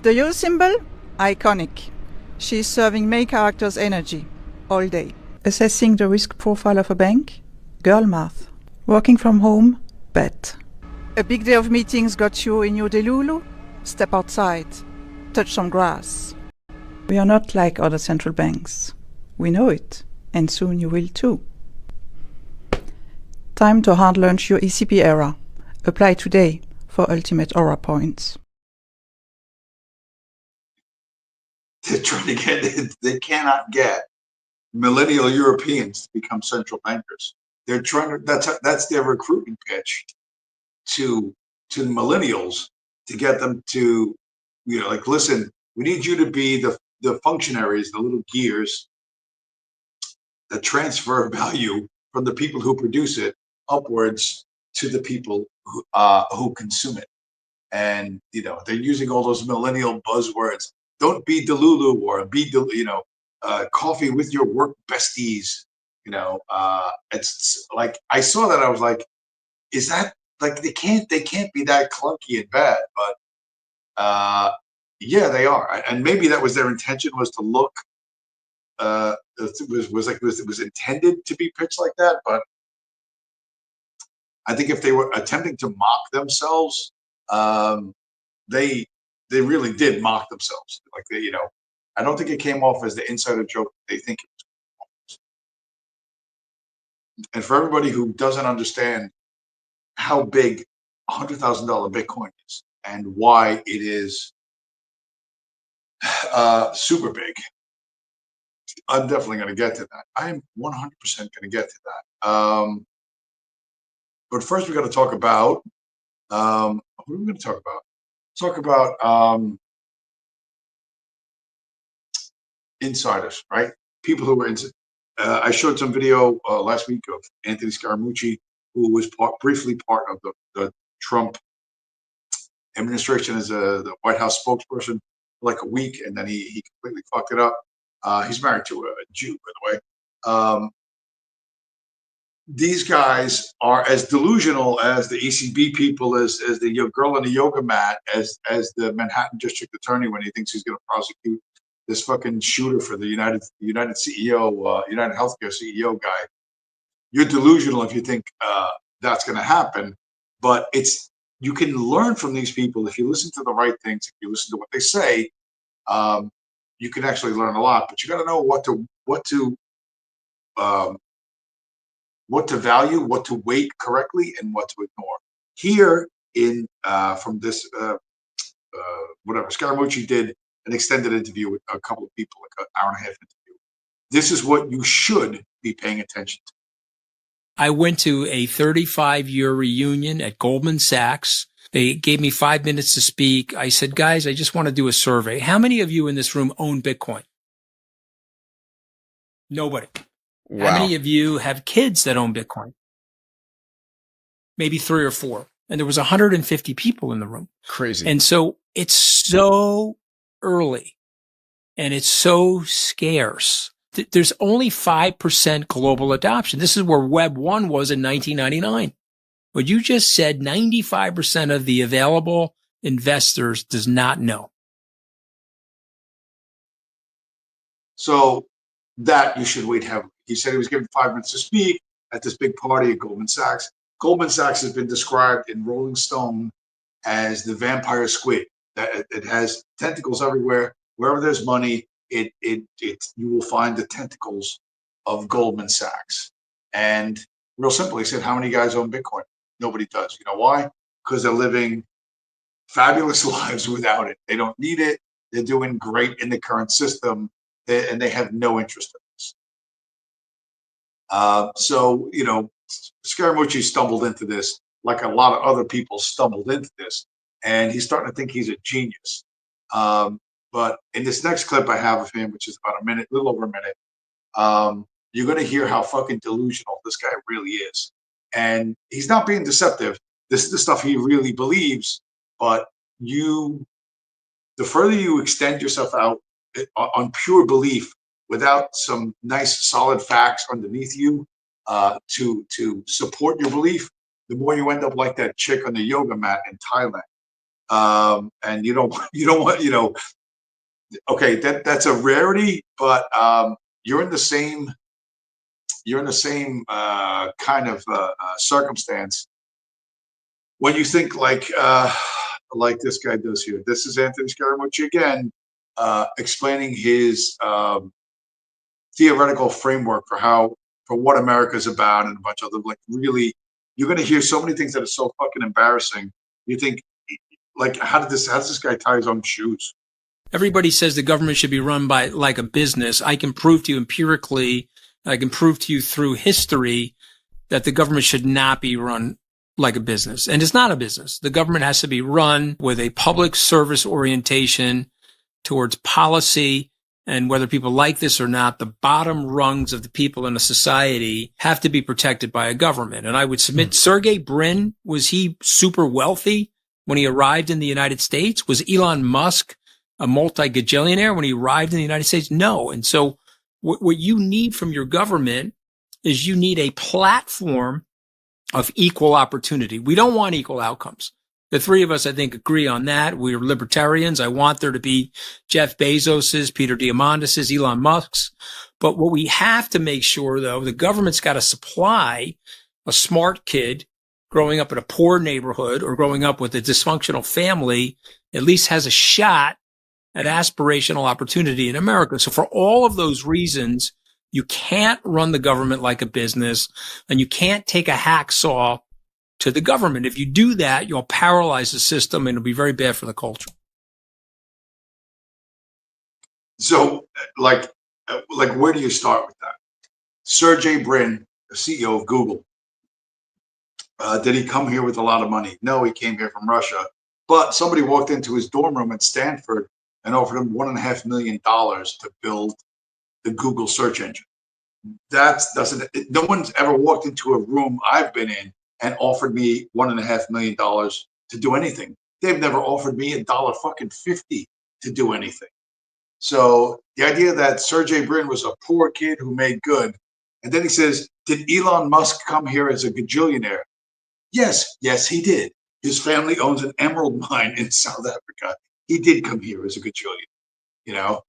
The euro symbol? Iconic. She is serving main characters energy all day. Assessing the risk profile of a bank? Girl math. Working from home? Bet. A big day of meetings got you in your delulu? Step outside. Touch some grass. We are not like other central banks. We know it, and soon you will too. Time to hard launch your ECP era. Apply today for ultimate aura points. They're trying to get, they cannot get millennial Europeans to become central bankers. They're trying to, that's their recruitment pitch to millennials, to get them to, like, listen, we need you to be the functionaries, the little gears that transfer value from the people who produce it upwards to the people who consume it. And they're using all those millennial buzzwords. Don't be Delulu, or be coffee with your work besties. It's like, I saw that, I was like, is that, like, they can't be that clunky and bad, but yeah, they are. And maybe that was their intention, was to look, it was intended to be pitched like that. But I think if they were attempting to mock themselves, they really did mock themselves. Like, I don't think it came off as the insider joke they think it was. And for everybody who doesn't understand how big $100,000 Bitcoin is and why it is super big, I'm definitely going to get to that. I'm 100% going to get to that. But first, we're going to talk about, what are we going to talk about? Talk about insiders, right? People who were I showed some video last week of Anthony Scaramucci, who was briefly part of the Trump administration as the White House spokesperson for like a week, and then he completely fucked it up. He's married to a Jew, by the way. These guys are as delusional as the ECB people, as the girl in the yoga mat, as the Manhattan District Attorney when he thinks he's going to prosecute this fucking shooter for the United CEO, United Healthcare CEO guy. You're delusional if you think that's going to happen, but you can learn from these people if you listen to the right things, if you listen to what they say. You can actually learn a lot, but you got to know what to value, what to weight correctly, and what to ignore. Here from this whatever, Scaramucci did an extended interview with a couple of people, like an hour and a half interview. This is what you should be paying attention to. I went to a 35-year reunion at Goldman Sachs. They gave me 5 minutes to speak. I said, guys, I just want to do a survey. How many of you in this room own Bitcoin? Nobody. Wow. How many of you have kids that own Bitcoin? Maybe 3 or 4. And there was 150 people in the room. Crazy. And so it's so early and it's so scarce. There's only 5% global adoption. This is where Web 1 was in 1999. What you just said, 95% of the available investors does not know. So that you should wait heavily. He said he was given 5 minutes to speak at this big party at Goldman Sachs. Goldman Sachs has been described in Rolling Stone as the vampire squid. That it has tentacles everywhere. Wherever there's money, you will find the tentacles of Goldman Sachs. And real simple, he said, how many guys own Bitcoin? Nobody does. You know why? Because they're living fabulous lives without it. They don't need it. They're doing great in the current system, and they have no interest in this. So, Scaramucci stumbled into this like a lot of other people stumbled into this, and he's starting to think he's a genius. But in this next clip I have of him, which is about a minute, a little over a minute, you're going to hear how fucking delusional this guy really is. And he's not being deceptive. This is the stuff he really believes. But the further you extend yourself out on pure belief without some nice solid facts underneath you to support your belief, the more you end up like that chick on the yoga mat in Thailand. And you don't want, okay, that's a rarity, but you're in the same kind of circumstance when you think like this guy does here. This is Anthony Scaramucci again, explaining his theoretical framework for what America is about, and a bunch of other like really you're going to hear so many things that are so fucking embarrassing. You think, like, how does this guy tie his own shoes? Everybody says the government should be run by like a business. I can prove to you empirically, I can prove to you through history that the government should not be run like a business. And it's not a business. The government has to be run with a public service orientation towards policy. And whether people like this or not, the bottom rungs of the people in a society have to be protected by a government. And I would submit Sergey Brin, was he super wealthy when he arrived in the United States? Was Elon Musk a multi-gajillionaire when he arrived in the United States? No. And so what you need from your government is you need a platform of equal opportunity. We don't want equal outcomes. The three of us, I think, agree on that. We're libertarians. I want there to be Jeff Bezos's, Peter Diamandis's, Elon Musk's. But what we have to make sure, though, the government's got to supply a smart kid growing up in a poor neighborhood or growing up with a dysfunctional family, at least has a shot at aspirational opportunity in America. So for all of those reasons, you can't run the government like a business, and you can't take a hacksaw to the government. If you do that, you'll paralyze the system, and it'll be very bad for the culture. So, like, where do you start with that? Sergey Brin, the CEO of Google, did he come here with a lot of money? No, he came here from Russia. But somebody walked into his dorm room at Stanford and offered him $1.5 million to build the Google search engine. No one's ever walked into a room I've been in and offered me $1.5 million to do anything. They've never offered me $1.50 to do anything. So the idea that Sergey Brin was a poor kid who made good, and then he says, did Elon Musk come here as a gajillionaire? Yes, he did. His family owns an emerald mine in South Africa. He did come here as a gajillionaire,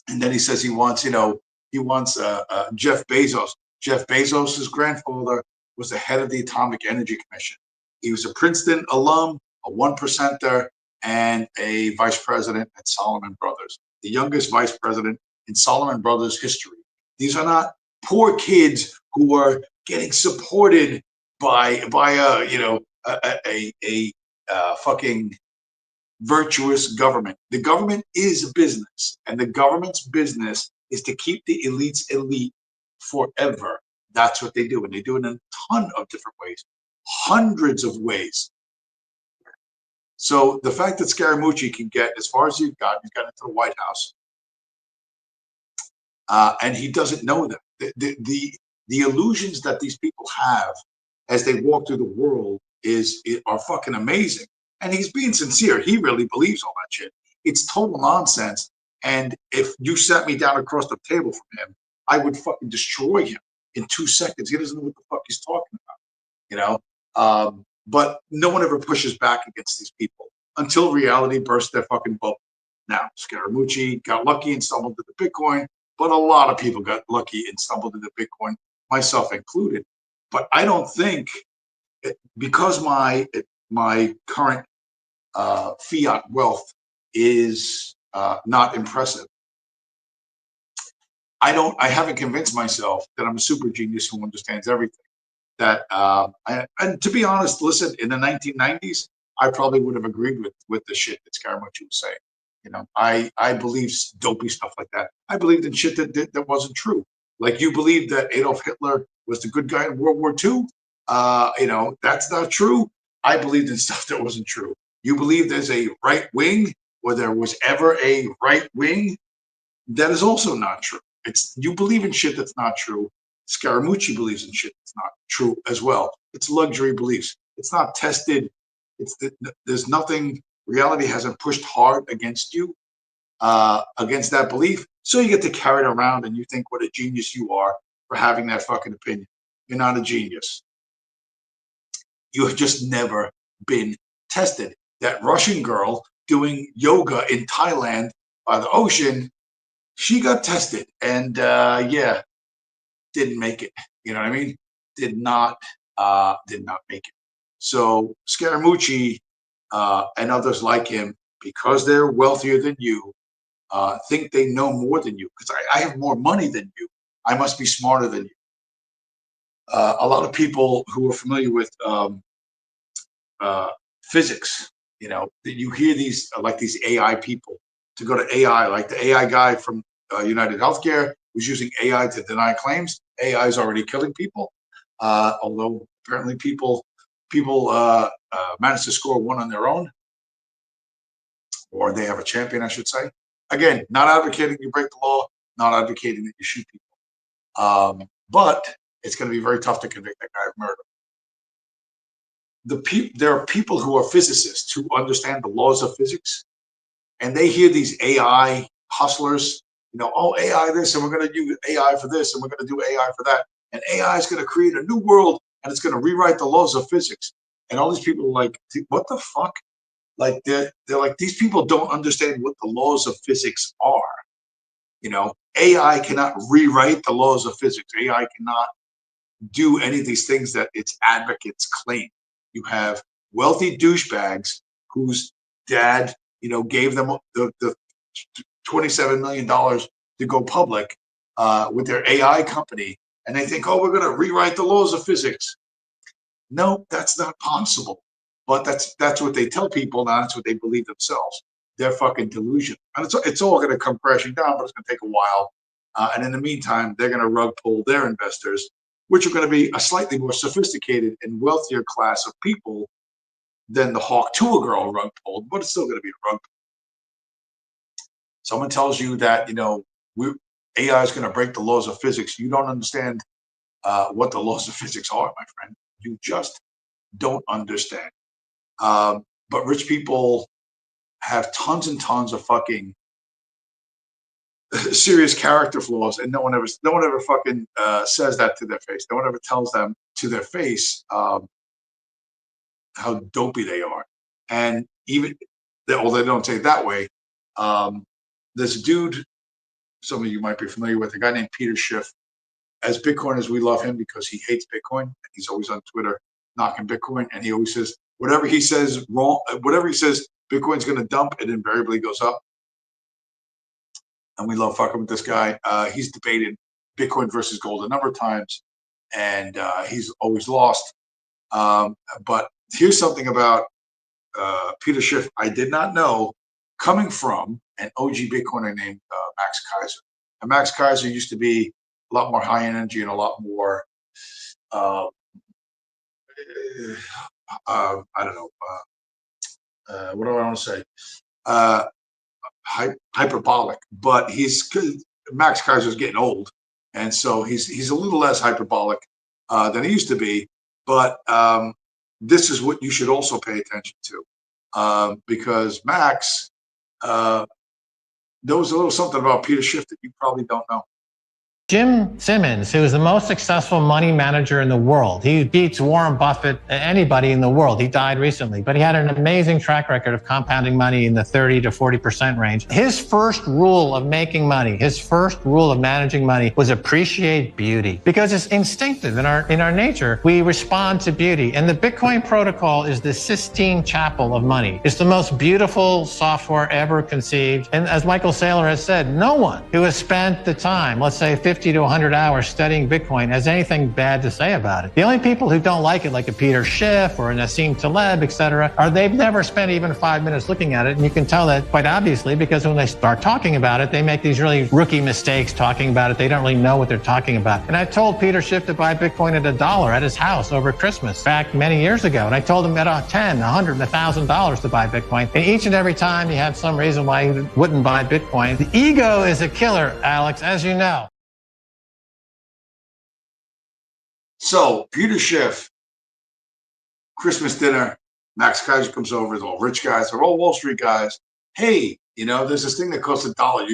And then he says he wants Jeff Bezos. Jeff Bezos' grandfather was the head of the Atomic Energy Commission. He was a Princeton alum, a 1%er, and a vice president at Salomon Brothers, the youngest vice president in Salomon Brothers history. These are not poor kids who are getting supported by a fucking virtuous government. The government is a business, and the government's business is to keep the elites elite forever. That's what they do, and they do it in a ton of different ways, hundreds of ways. So the fact that Scaramucci can get as far as he's gotten into the White House, and he doesn't know that. The illusions that these people have as they walk through the world are fucking amazing. And he's being sincere. He really believes all that shit. It's total nonsense. And if you sat me down across the table from him, I would fucking destroy him in 2 seconds. He doesn't know what the fuck he's talking about, But no one ever pushes back against these people until reality bursts their fucking bubble. Now, Scaramucci got lucky and stumbled into Bitcoin, but a lot of people got lucky and stumbled into Bitcoin, myself included. But I don't think, because my current fiat wealth is not impressive, I haven't convinced myself that I'm a super genius who understands everything. And to be honest, listen, in the 1990s, I probably would have agreed with the shit that Scaramucci was saying. I believe dopey stuff like that. I believed in shit that wasn't true. Like you believe that Adolf Hitler was the good guy in World War II. That's not true. I believed in stuff that wasn't true. You believe there's a right wing, or there was ever a right wing. That is also not true. You believe in shit that's not true. Scaramucci believes in shit that's not true as well. It's luxury beliefs. It's not tested. There's nothing. Reality hasn't pushed hard against you, against that belief. So you get to carry it around, and you think what a genius you are for having that fucking opinion. You're not a genius. You have just never been tested. That Russian girl doing yoga in Thailand by the ocean, she got tested, and didn't make it. You know what I mean? Did not make it. So Scaramucci and others like him, because they're wealthier than you, think they know more than you. Because I have more money than you, I must be smarter than you. a lot of people who are familiar with physics, you know, that you hear these like these AI people to go to AI, like the AI guy from United Healthcare who's using AI to deny claims. AI is already killing people, although apparently people manage to score one on their own, or they have a champion, I should say. Again, not advocating you break the law, not advocating that you shoot people, but it's going to be very tough to convict that guy of murder. There are people who are physicists who understand the laws of physics, and they hear these AI hustlers, you know, oh, AI this, and we're going to use AI for this, and we're going to do AI for that, and AI is going to create a new world, and it's going to rewrite the laws of physics. And all these people are like, what the fuck? Like they're like, these people don't understand what the laws of physics are. You know, AI cannot rewrite the laws of physics. AI cannot do any of these things that its advocates claim. You have wealthy douchebags whose dad, you know, gave them the $27 million to go public with their AI company, and they think, oh, we're going to rewrite the laws of physics. No, that's not possible. But that's what they tell people. Now that's what they believe themselves. They're fucking delusional, and it's all going to come crashing down, but it's going to take a while. And in the meantime, they're going to rug pull their investors, which are going to be a slightly more sophisticated and wealthier class of people than the Hawk to a girl rug pulled, but it's still going to be a rug pull. Someone tells you that, you know, AI is going to break the laws of physics. You don't understand what the laws of physics are, my friend. You just don't understand. But rich people have tons and tons of fucking serious character flaws, and no one ever fucking says that to their face. No one ever tells them to their face how dopey they are. And even although they don't say it that way, there's a dude, some of you might be familiar with, a guy named Peter Schiff. As Bitcoiners, we love him because he hates Bitcoin. He's always on Twitter knocking Bitcoin, and he always says whatever he says wrong, whatever he says Bitcoin's going to dump, it invariably goes up. And we love fucking with this guy. He's debated Bitcoin versus gold a number of times, and he's always lost. But here's something about Peter Schiff I did not know, coming from an OG Bitcoiner named Max Kaiser. And Max Kaiser used to be a lot more high energy and a lot more, I don't know, what do I want to say? Hyperbolic, but Max Kaiser's getting old, and so he's a little less hyperbolic than he used to be. But this is what you should also pay attention to, because Max knows a little something about Peter Schiff that you probably don't know. Jim Simmons, who is the most successful money manager in the world. He beats Warren Buffett, anybody in the world. He died recently, but he had an amazing track record of compounding money in the 30 to 40% range. His first rule of making money, his first rule of managing money was appreciate beauty, because it's instinctive in our nature. We respond to beauty, and the Bitcoin protocol is the Sistine Chapel of money. It's the most beautiful software ever conceived. And as Michael Saylor has said, no one who has spent the time, let's say 50 to 100 hours studying Bitcoin has anything bad to say about it. The only people who don't like it, like a Peter Schiff or a Nassim Taleb, etc., they've never spent even 5 minutes looking at it. And you can tell that quite obviously, because when they start talking about it, they make these really rookie mistakes talking about it. They don't really know what they're talking about. And I told Peter Schiff to buy Bitcoin at $1 at his house over Christmas back many years ago. And I told him at $10, $100, $1,000 to buy Bitcoin. And each and every time he had some reason why he wouldn't buy Bitcoin. The ego is a killer, Alex, as you know. So Peter Schiff, Christmas dinner, Max Kaiser comes over, they're all rich guys, they're all Wall Street guys. Hey, you know, there's this thing that costs $1.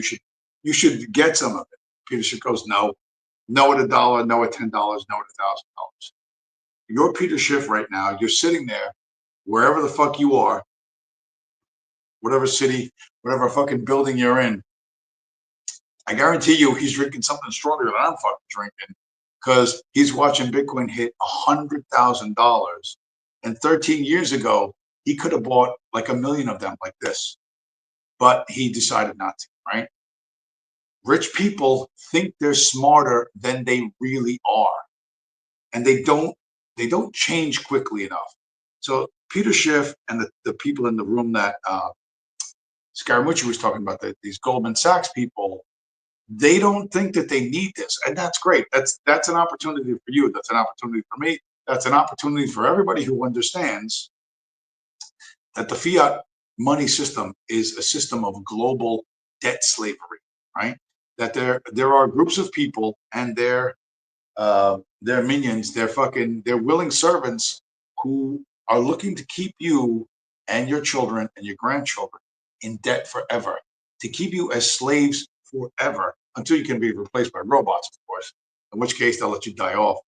You should get some of it. Peter Schiff goes, no at $1, no at $10, no at $1,000. You're Peter Schiff right now. You're sitting there, wherever the fuck you are, whatever city, whatever fucking building you're in. I guarantee you he's drinking something stronger than I'm fucking drinking, because he's watching Bitcoin hit $100,000. And 13 years ago, he could have bought like 1 million of them like this, but he decided not to, right? Rich people think they're smarter than they really are. and they don't change quickly enough. So Peter Schiff and the people in the room that Scaramucci was talking about, these Goldman Sachs people, they don't think that they need this, and that's great. That's an opportunity for you. That's an opportunity for me. That's an opportunity for everybody who understands that the fiat money system is a system of global debt slavery, right? That there are groups of people and their minions, their willing servants who are looking to keep you and your children and your grandchildren in debt forever, to keep you as slaves forever until you can be replaced by robots, of course, in which case they'll let you die off.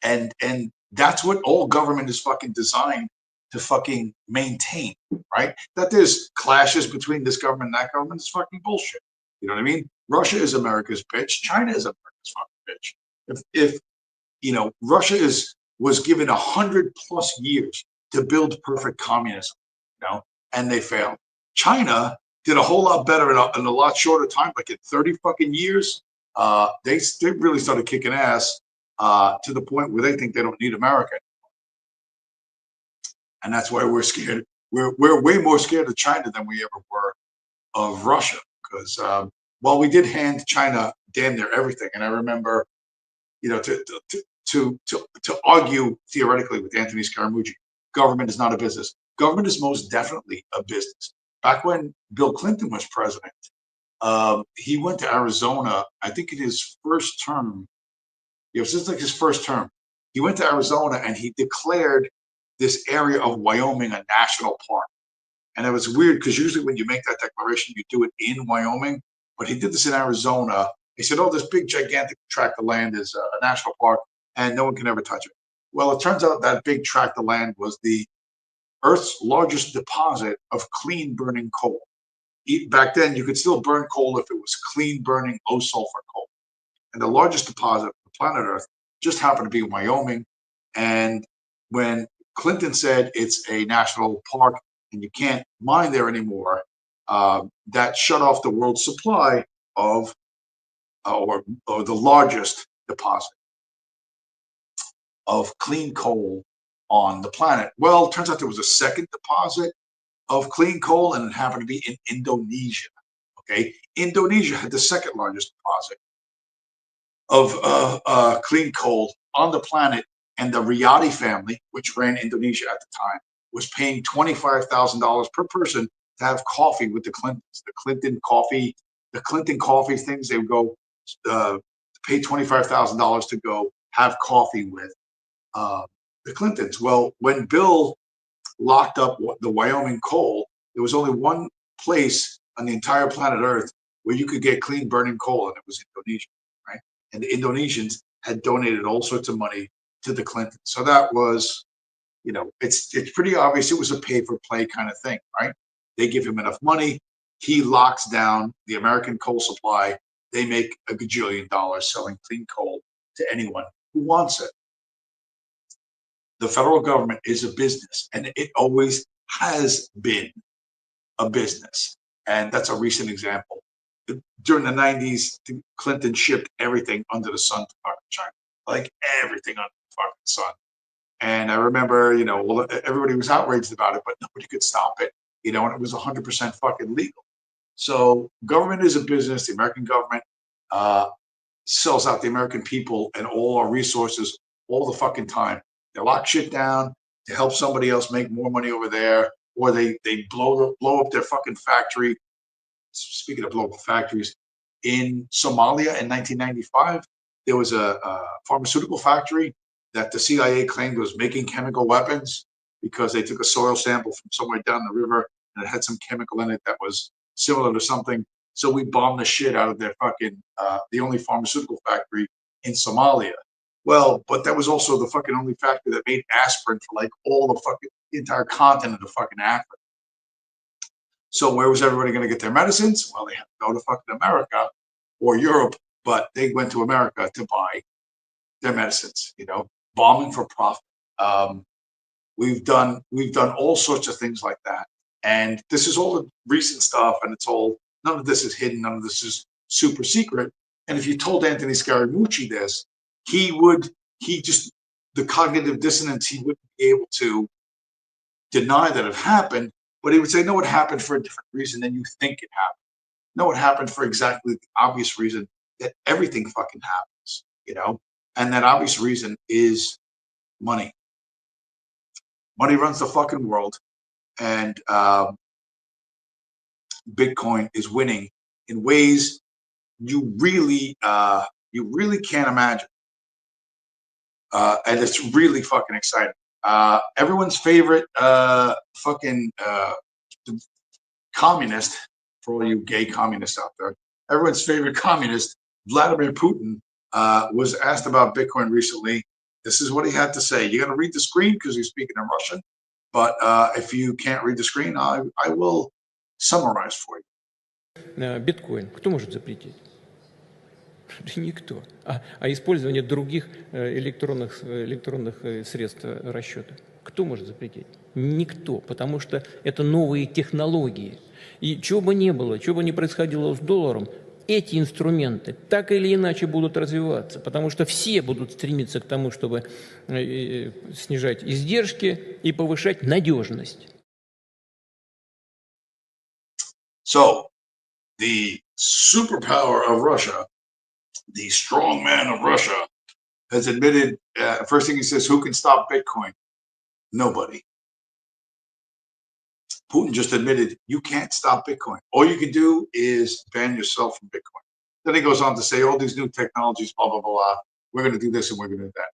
And that's what all government is fucking designed to fucking maintain, right? That there's clashes between this government and that government is fucking bullshit. You know what I mean? Russia is America's bitch. China is America's fucking bitch. If you know, Russia was given 100+ years to build perfect communism, you know, and they failed. China did a whole lot better in a lot shorter time, like in 30 fucking years. They really started kicking ass to the point where they think they don't need America. And that's why we're scared. We're way more scared of China than we ever were of Russia, because while we did hand China damn near everything, and I remember, you know, to argue theoretically with Anthony Scaramucci, government is not a business. Government is most definitely a business. Back when Bill Clinton was president, he went to Arizona, I think in his first term. It was just like his first term. He went to Arizona and he declared this area of Wyoming a national park. And it was weird because usually when you make that declaration, you do it in Wyoming. But he did this in Arizona. He said, oh, this big, gigantic tract of land is a national park and no one can ever touch it. Well, it turns out that big tract of land was the Earth's largest deposit of clean burning coal. Back then, you could still burn coal if it was clean burning low sulfur coal. And the largest deposit on the planet Earth just happened to be in Wyoming. And when Clinton said it's a national park and you can't mine there anymore, that shut off the world's supply of, or the largest deposit of clean coal on the planet. Well, it turns out there was a second deposit of clean coal, and it happened to be in Indonesia. Okay, Indonesia had the second largest deposit of clean coal on the planet, and the Riyadi family, which ran Indonesia at the time, was paying $25,000 per person to have coffee with the Clintons. The Clinton coffee things, they would go pay $25,000 to go have coffee with the Clintons. Well, when Bill locked up the Wyoming coal, there was only one place on the entire planet Earth where you could get clean burning coal, and it was Indonesia, right? And the Indonesians had donated all sorts of money to the Clintons. So that was, you know, it's pretty obvious it was a pay for play kind of thing, right? They give him enough money, he locks down the American coal supply. They make a gajillion dollars selling clean coal to anyone who wants it. The federal government is a business, and it always has been a business. And that's a recent example. During the 90s, Clinton shipped everything under the sun to fucking China, like everything under the fucking sun. And I remember, you know, well, everybody was outraged about it, but nobody could stop it, you know, and it was 100% fucking legal. So government is a business. The American government sells out the American people and all our resources all the fucking time. They lock shit down to help somebody else make more money over there, or they blow up their fucking factory. Speaking of blow up factories, in Somalia in 1995, there was a pharmaceutical factory that the CIA claimed was making chemical weapons because they took a soil sample from somewhere down the river and it had some chemical in it that was similar to something. So we bombed the shit out of their fucking, the only pharmaceutical factory in Somalia. Well, but that was also the fucking only factory that made aspirin for like all the fucking entire continent of fucking Africa. So where was everybody going to get their medicines? Well, they had to go to fucking America or Europe, but they went to America to buy their medicines, you know, bombing for profit. We've done all sorts of things like that. And this is all the recent stuff, and it's all, none of this is hidden, none of this is super secret. And if you told Anthony Scaramucci this, the cognitive dissonance, he wouldn't be able to deny that it happened, but he would say, no, it happened for a different reason than you think it happened. No, it happened for exactly the obvious reason that everything fucking happens, you know? And that obvious reason is money. Money runs the fucking world, and Bitcoin is winning in ways you really can't imagine. And it's really fucking exciting. Everyone's favorite fucking communist, for all you gay communists out there, everyone's favorite communist, Vladimir Putin, was asked about Bitcoin recently. This is what he had to say. You got to read the screen because he's speaking in Russian. But if you can't read the screen, I will summarize for you. Биткоин кто может запретить? Никто. А использование других электронных средств расчета кто может запретить? Никто, потому что это новые технологии. И чего бы ни было, чего бы ни происходило с долларом, эти инструменты так или иначе будут развиваться, потому что все будут стремиться к тому, чтобы снижать издержки и повышать надежность. So, the superpower of Russia, the strong man of Russia, has admitted, first thing he says, who can stop Bitcoin? Nobody. Putin just admitted you can't stop Bitcoin. All you can do is ban yourself from Bitcoin. Then he goes on to say all these new technologies, blah, blah, blah. We're going to do this and we're going to do that.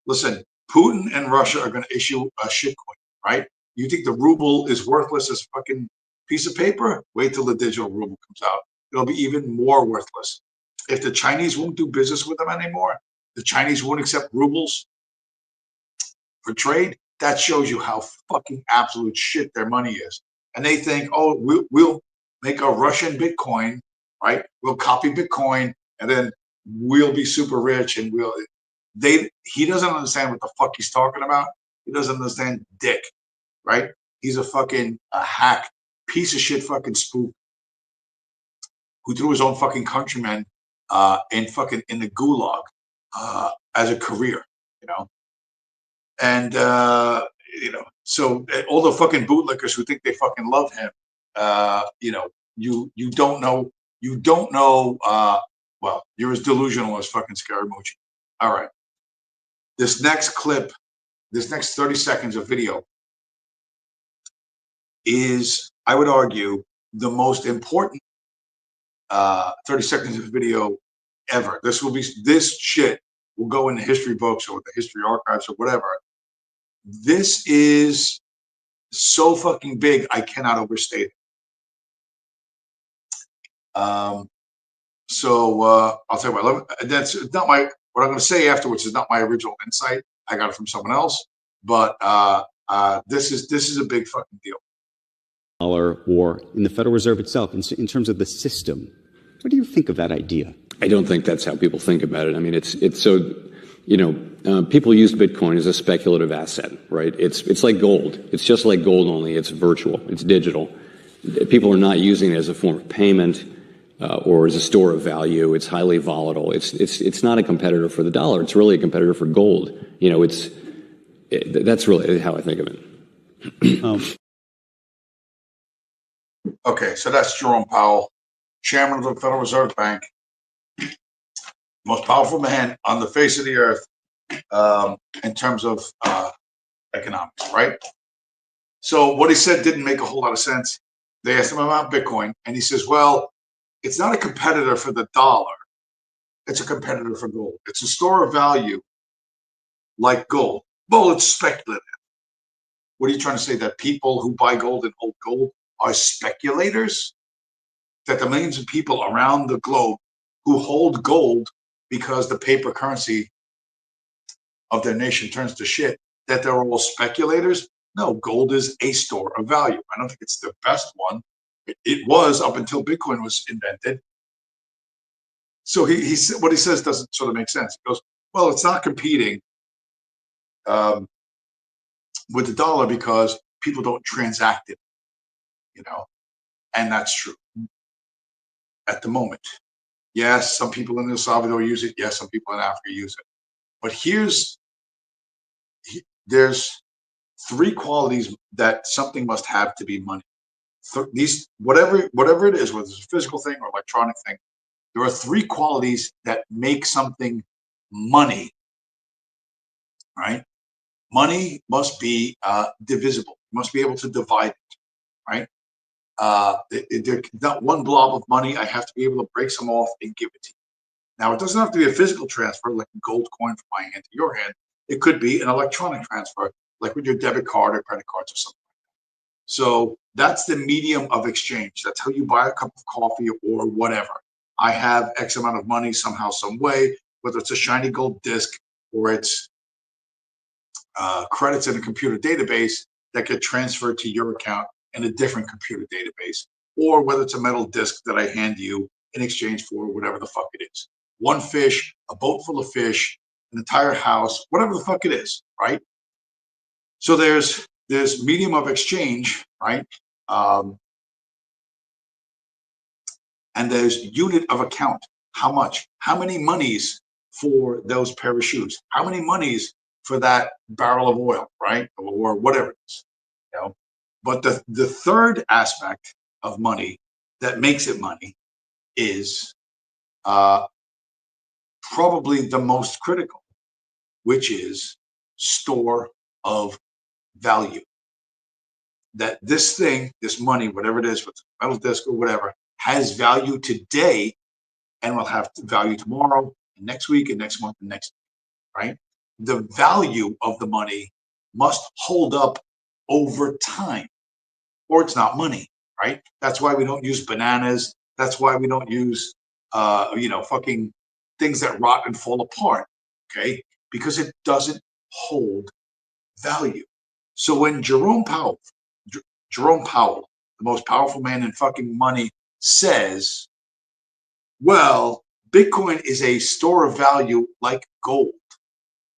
Listen, Putin and Russia are going to issue a shitcoin, right? You think the ruble is worthless as a fucking piece of paper? Wait till the digital ruble comes out. It'll be even more worthless. If the Chinese won't do business with them anymore, the Chinese won't accept rubles for trade, that shows you how fucking absolute shit their money is. And they think, oh, we'll make a Russian Bitcoin, right? We'll copy Bitcoin and then we'll be super rich and he doesn't understand what the fuck he's talking about. He doesn't understand dick, right? He's a fucking hack, piece of shit fucking spook who threw his own fucking countrymen in the gulag as a career, you know? And, you know, so all the fucking bootlickers who think they fucking love him, you know, you don't know, well, you're as delusional as fucking Scaramucci. All right. This next clip, this next 30 seconds of video is, I would argue, the most important 30 seconds of video ever. This shit will go in the history books or the history archives or whatever. This is so fucking big, I cannot overstate it. So I'll tell you what, that's not what I'm going to say afterwards is not my original insight. I got it from someone else, but this is a big fucking deal. Or in the Federal Reserve itself, in terms of the system. What do you think of that idea? I don't think that's how people think about it. I mean, it's so, you know, people use Bitcoin as a speculative asset, right? It's like gold. It's just like gold, only it's virtual. It's digital. People are not using it as a form of payment or as a store of value. It's highly volatile. It's not a competitor for the dollar. It's really a competitor for gold. You know, that's really how I think of it. Okay, so that's Jerome Powell, chairman of the Federal Reserve Bank, most powerful man on the face of the earth in terms of economics, right? So what he said didn't make a whole lot of sense. They asked him about Bitcoin, and he says, well, it's not a competitor for the dollar. It's a competitor for gold. It's a store of value like gold. Well, it's speculative. What are you trying to say? That people who buy gold and hold gold are speculators? That the millions of people around the globe who hold gold because the paper currency of their nation turns to shit, that they're all speculators? No, gold is a store of value. I don't think it's the best one. It was up until Bitcoin was invented. So what he says doesn't sort of make sense. He goes, well, it's not competing with the dollar because people don't transact it, you know, and that's true at the moment. Yes, some people in El Salvador use it. Yes, some people in Africa use it. But there's three qualities that something must have to be money. These whatever it is, whether it's a physical thing or electronic thing, there are three qualities that make something money. Right? Money must be divisible. You must be able to divide it. Right? Not one blob of money. I have to be able to break some off and give it to you. Now, it doesn't have to be a physical transfer, like a gold coin from my hand to your hand. It could be an electronic transfer, like with your debit card or credit cards or something. So that's the medium of exchange. That's how you buy a cup of coffee or whatever. I have X amount of money somehow, some way, whether it's a shiny gold disc or it's credits in a computer database that get transferred to your account in a different computer database, or whether it's a metal disc that I hand you in exchange for whatever the fuck it is. One fish, a boat full of fish, an entire house, whatever the fuck it is, right? So there's medium of exchange, right? And there's unit of account. How much? How many monies for those pair of shoes? How many monies for that barrel of oil, right? Or whatever it is, you know? But the third aspect of money that makes it money is probably the most critical, which is store of value. That this thing, this money, whatever it is, with metal disc or whatever, has value today and will have value tomorrow and next week and next month and next week, right? The value of the money must hold up over time, or it's not money, right? That's why we don't use bananas. That's why we don't use, fucking things that rot and fall apart, okay? Because it doesn't hold value. So when Jerome Powell, the most powerful man in fucking money, says, well, Bitcoin is a store of value like gold.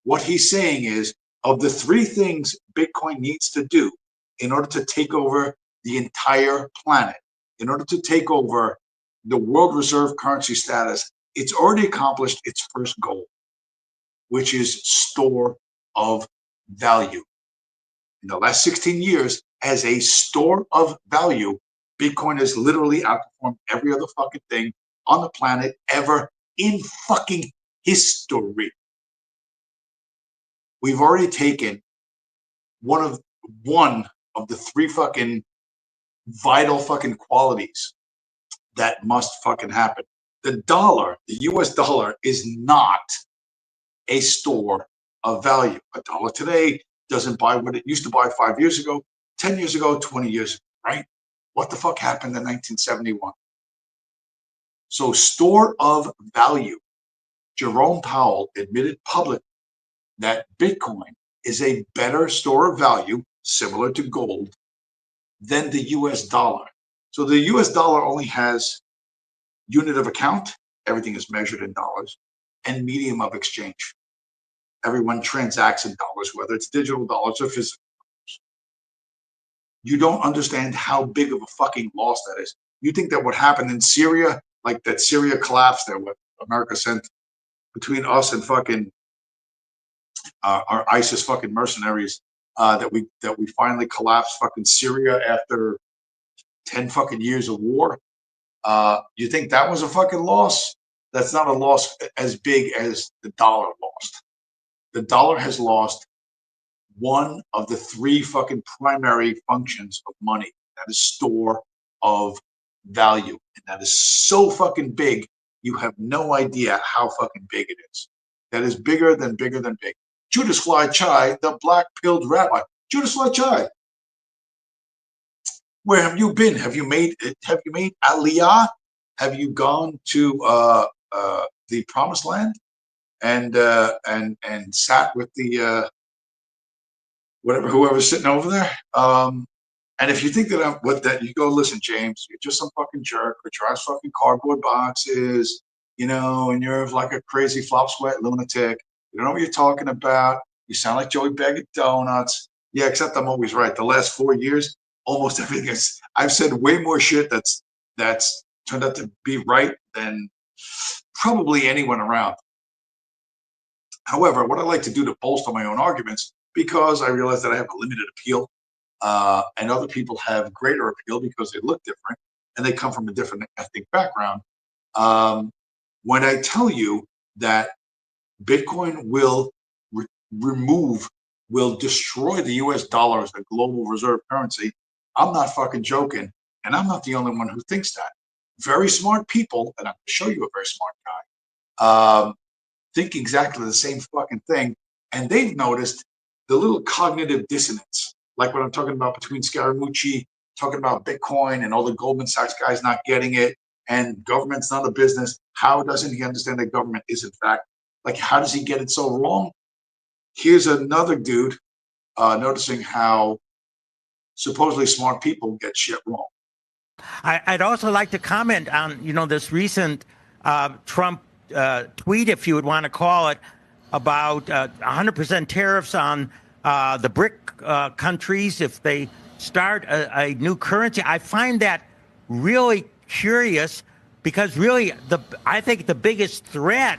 What he's saying is, of the three things Bitcoin needs to do in order to take over the entire planet, in order to take over the world reserve currency status, it's already accomplished its first goal, which is store of value. In the last 16 years, as a store of value, Bitcoin has literally outperformed every other fucking thing on the planet ever in fucking history. We've already taken one of the three fucking vital fucking qualities that must fucking happen. The US dollar, is not a store of value. A dollar today doesn't buy what it used to buy 5 years ago, 10 years ago, 20 years ago, right? What the fuck happened in 1971? So store of value. Jerome Powell admitted publicly that Bitcoin is a better store of value, similar to gold, than the US dollar. So the US dollar only has unit of account, everything is measured in dollars, and medium of exchange. Everyone transacts in dollars, whether it's digital dollars or physical dollars. You don't understand how big of a fucking loss that is. You think that what happened in Syria, like that Syria collapsed, that what America sent between us and fucking our ISIS fucking mercenaries, that we finally collapsed fucking Syria after 10 fucking years of war. You think that was a fucking loss? That's not a loss as big as the dollar lost. The dollar has lost one of the three fucking primary functions of money. That is store of value. And that is so fucking big, you have no idea how fucking big it is. That is bigger than big. Judas Fly Chai, the black-pilled rabbi. Judas Fly Chai. Where have you been? Have you made Aliyah? Have you gone to the Promised Land and sat with the whoever's sitting over there? And if you think that I'm with that, you go, listen, James, you're just some fucking jerk who drives fucking cardboard boxes, and you're like a crazy flop sweat lunatic. You don't know what you're talking about. You sound like Joey Bag of Donuts. Yeah, except I'm always right. The last 4 years, almost everything is. I've said way more shit that's turned out to be right than probably anyone around. However, what I like to do to bolster my own arguments, because I realize that I have a limited appeal, and other people have greater appeal because they look different and they come from a different ethnic background. When I tell you that Bitcoin will will destroy the US dollar as the global reserve currency, I'm not fucking joking. And I'm not the only one who thinks that. Very smart people, and I'm going to show you a very smart guy, think exactly the same fucking thing. And they've noticed the little cognitive dissonance, like what I'm talking about between Scaramucci talking about Bitcoin and all the Goldman Sachs guys not getting it, and government's not a business. How doesn't he understand that government is, in fact, like, how does he get it so wrong? Here's another dude noticing how supposedly smart people get shit wrong. I'd also like to comment on, this recent Trump tweet, if you would want to call it, about 100% tariffs on the BRIC countries if they start a new currency. I find that really curious because really I think the biggest threat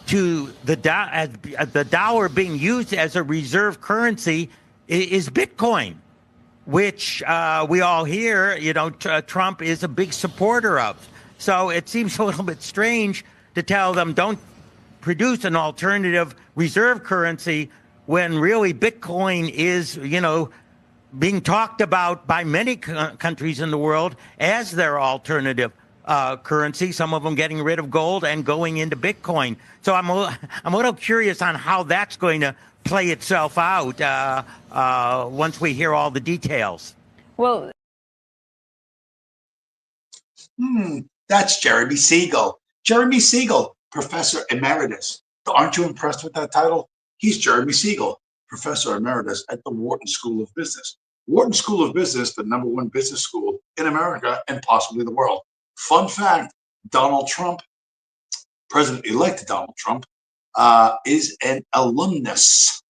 to the dollar being used as a reserve currency is Bitcoin, which we all hear, Trump is a big supporter of. So it seems a little bit strange to tell them don't produce an alternative reserve currency when really Bitcoin is, being talked about by many countries in the world as their alternative currency, some of them getting rid of gold and going into Bitcoin. So I'm a little curious on how that's going to play itself out once we hear all the details. Well, that's Jeremy Siegel. Jeremy Siegel, Professor Emeritus. Aren't you impressed with that title? He's Jeremy Siegel, Professor Emeritus at the Wharton School of Business. Wharton School of Business, the #1 business school in America and possibly the world. Fun fact, Donald Trump, President-elect Donald Trump, is an alumnus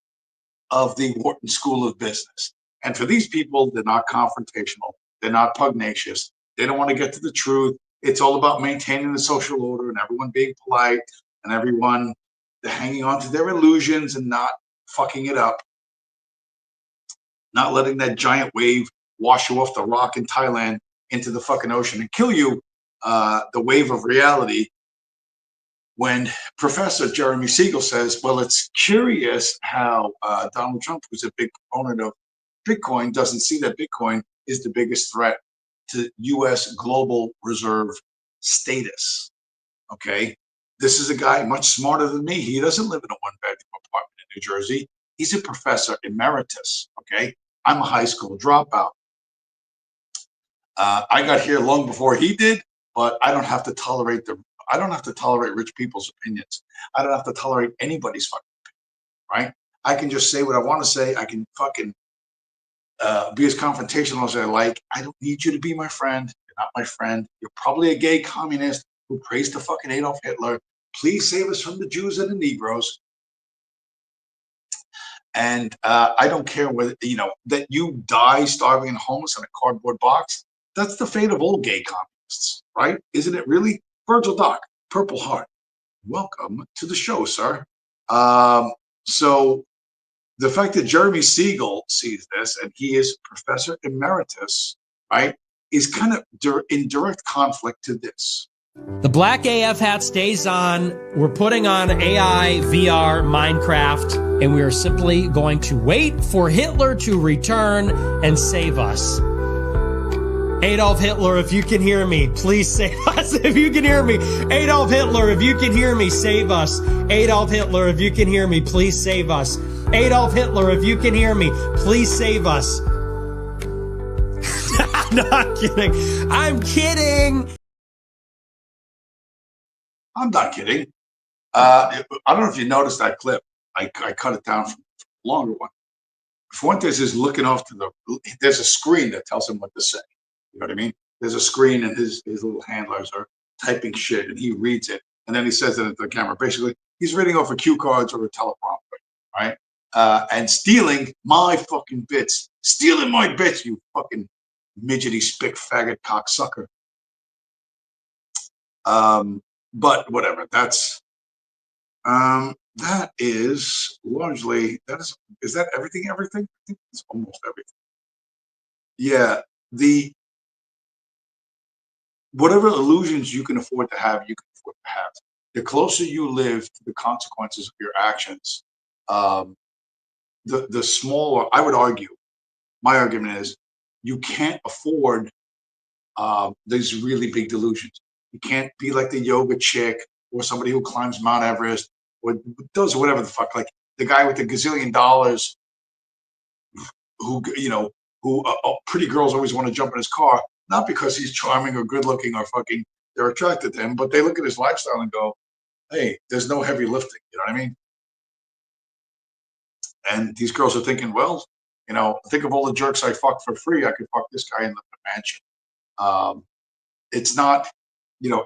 of the Wharton School of Business. And for these people, they're not confrontational. They're not pugnacious. They don't want to get to the truth. It's all about maintaining the social order and everyone being polite and everyone hanging on to their illusions and not fucking it up. Not letting that giant wave wash you off the rock in Thailand into the fucking ocean and kill you, the wave of reality. When Professor Jeremy Siegel says, well, it's curious how Donald Trump, who's a big proponent of Bitcoin, doesn't see that Bitcoin is the biggest threat to U.S. global reserve status. Okay? This is a guy much smarter than me. He doesn't live in a one-bedroom apartment in New Jersey. He's a professor emeritus. Okay? I'm a high school dropout. I got here long before he did, but I don't have to tolerate rich people's opinions. I don't have to tolerate anybody's fucking opinion, right? I can just say what I want to say. I can fucking be as confrontational as I like. I don't need you to be my friend. You're not my friend. You're probably a gay communist who prays to fucking Adolf Hitler. Please save us from the Jews and the Negroes. And I don't care whether, that you die starving and homeless in a cardboard box. That's the fate of all gay communists, right? Isn't it really? Virgil Dock, Purple Heart. Welcome to the show, sir. So the fact that Jeremy Siegel sees this, and he is Professor Emeritus, right, is kind of in direct conflict to this. The Black AF hat stays on. We're putting on AI, VR, Minecraft, and we are simply going to wait for Hitler to return and save us. Adolf Hitler, if you can hear me, please save us. If you can hear me, Adolf Hitler, if you can hear me, save us. Adolf Hitler, if you can hear me, please save us. Adolf Hitler, if you can hear me, please save us. Not kidding. I'm kidding. I'm not kidding. I don't know if you noticed that clip. I cut it down from a longer one. Fuentes is looking off to there's a screen that tells him what to say. You know what I mean? There's a screen and his little handlers are typing shit and he reads it. And then he says it into the camera. Basically, he's reading off of cue cards or a teleprompter, right? And stealing my fucking bits. Stealing my bits, you fucking midgety spick faggot cocksucker. But whatever, that's that is largely, is that everything? Everything? I think it's almost everything. Yeah, whatever illusions you can afford to have, you can afford to have. The closer you live to the consequences of your actions, the smaller. I would argue. My argument is, you can't afford these really big delusions. You can't be like the yoga chick or somebody who climbs Mount Everest or does whatever the fuck. Like the guy with the gazillion dollars who, who pretty girls always want to jump in his car, not because he's charming or good looking or fucking they're attracted to him, but they look at his lifestyle and go, hey, there's no heavy lifting. You know what I mean? And these girls are thinking, well, think of all the jerks I fucked for free. I could fuck this guy in the mansion. It's not,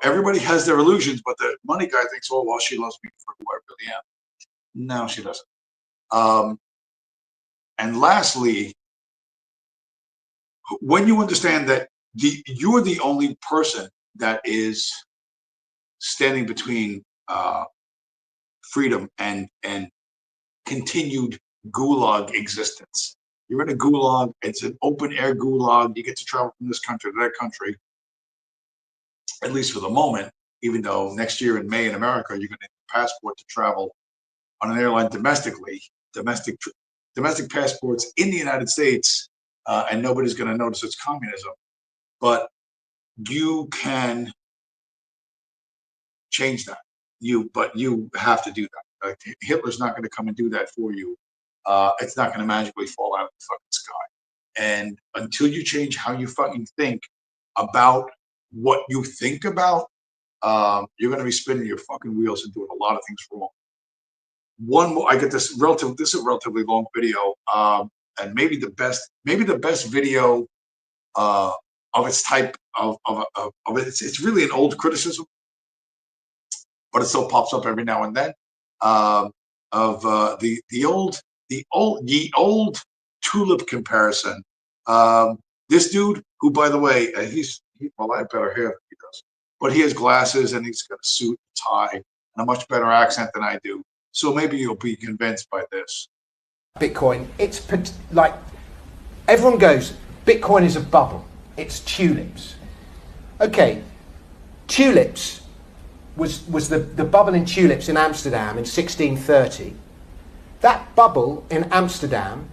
everybody has their illusions, but the money guy thinks, oh, well, she loves me for who I really am. No, she doesn't. And lastly, when you understand that you're the only person that is standing between freedom and continued gulag existence. You're in a gulag. It's an open air gulag. You get to travel from this country to that country, at least for the moment, even though next year in May in America, you're going to need a passport to travel on an airline domestically, domestic passports in the United States, and nobody's going to notice it's communism. But you can change that. But you have to do that. Like, Hitler's not going to come and do that for you. It's not going to magically fall out of the fucking sky. And until you change how you fucking think about what you think about, you're going to be spinning your fucking wheels and doing a lot of things wrong. One more, I get this is a relatively long video, and maybe the best video of its type of it. It's really an old criticism, but it still pops up every now and then, of the old tulip comparison. This dude, who by the way, I have better hair than he does, but he has glasses and he's got a suit and tie and a much better accent than I do. So maybe you'll be convinced by this. Bitcoin, it's like everyone goes, Bitcoin is a bubble. It's tulips. Okay, tulips was the bubble in tulips in Amsterdam in 1630. That bubble in Amsterdam,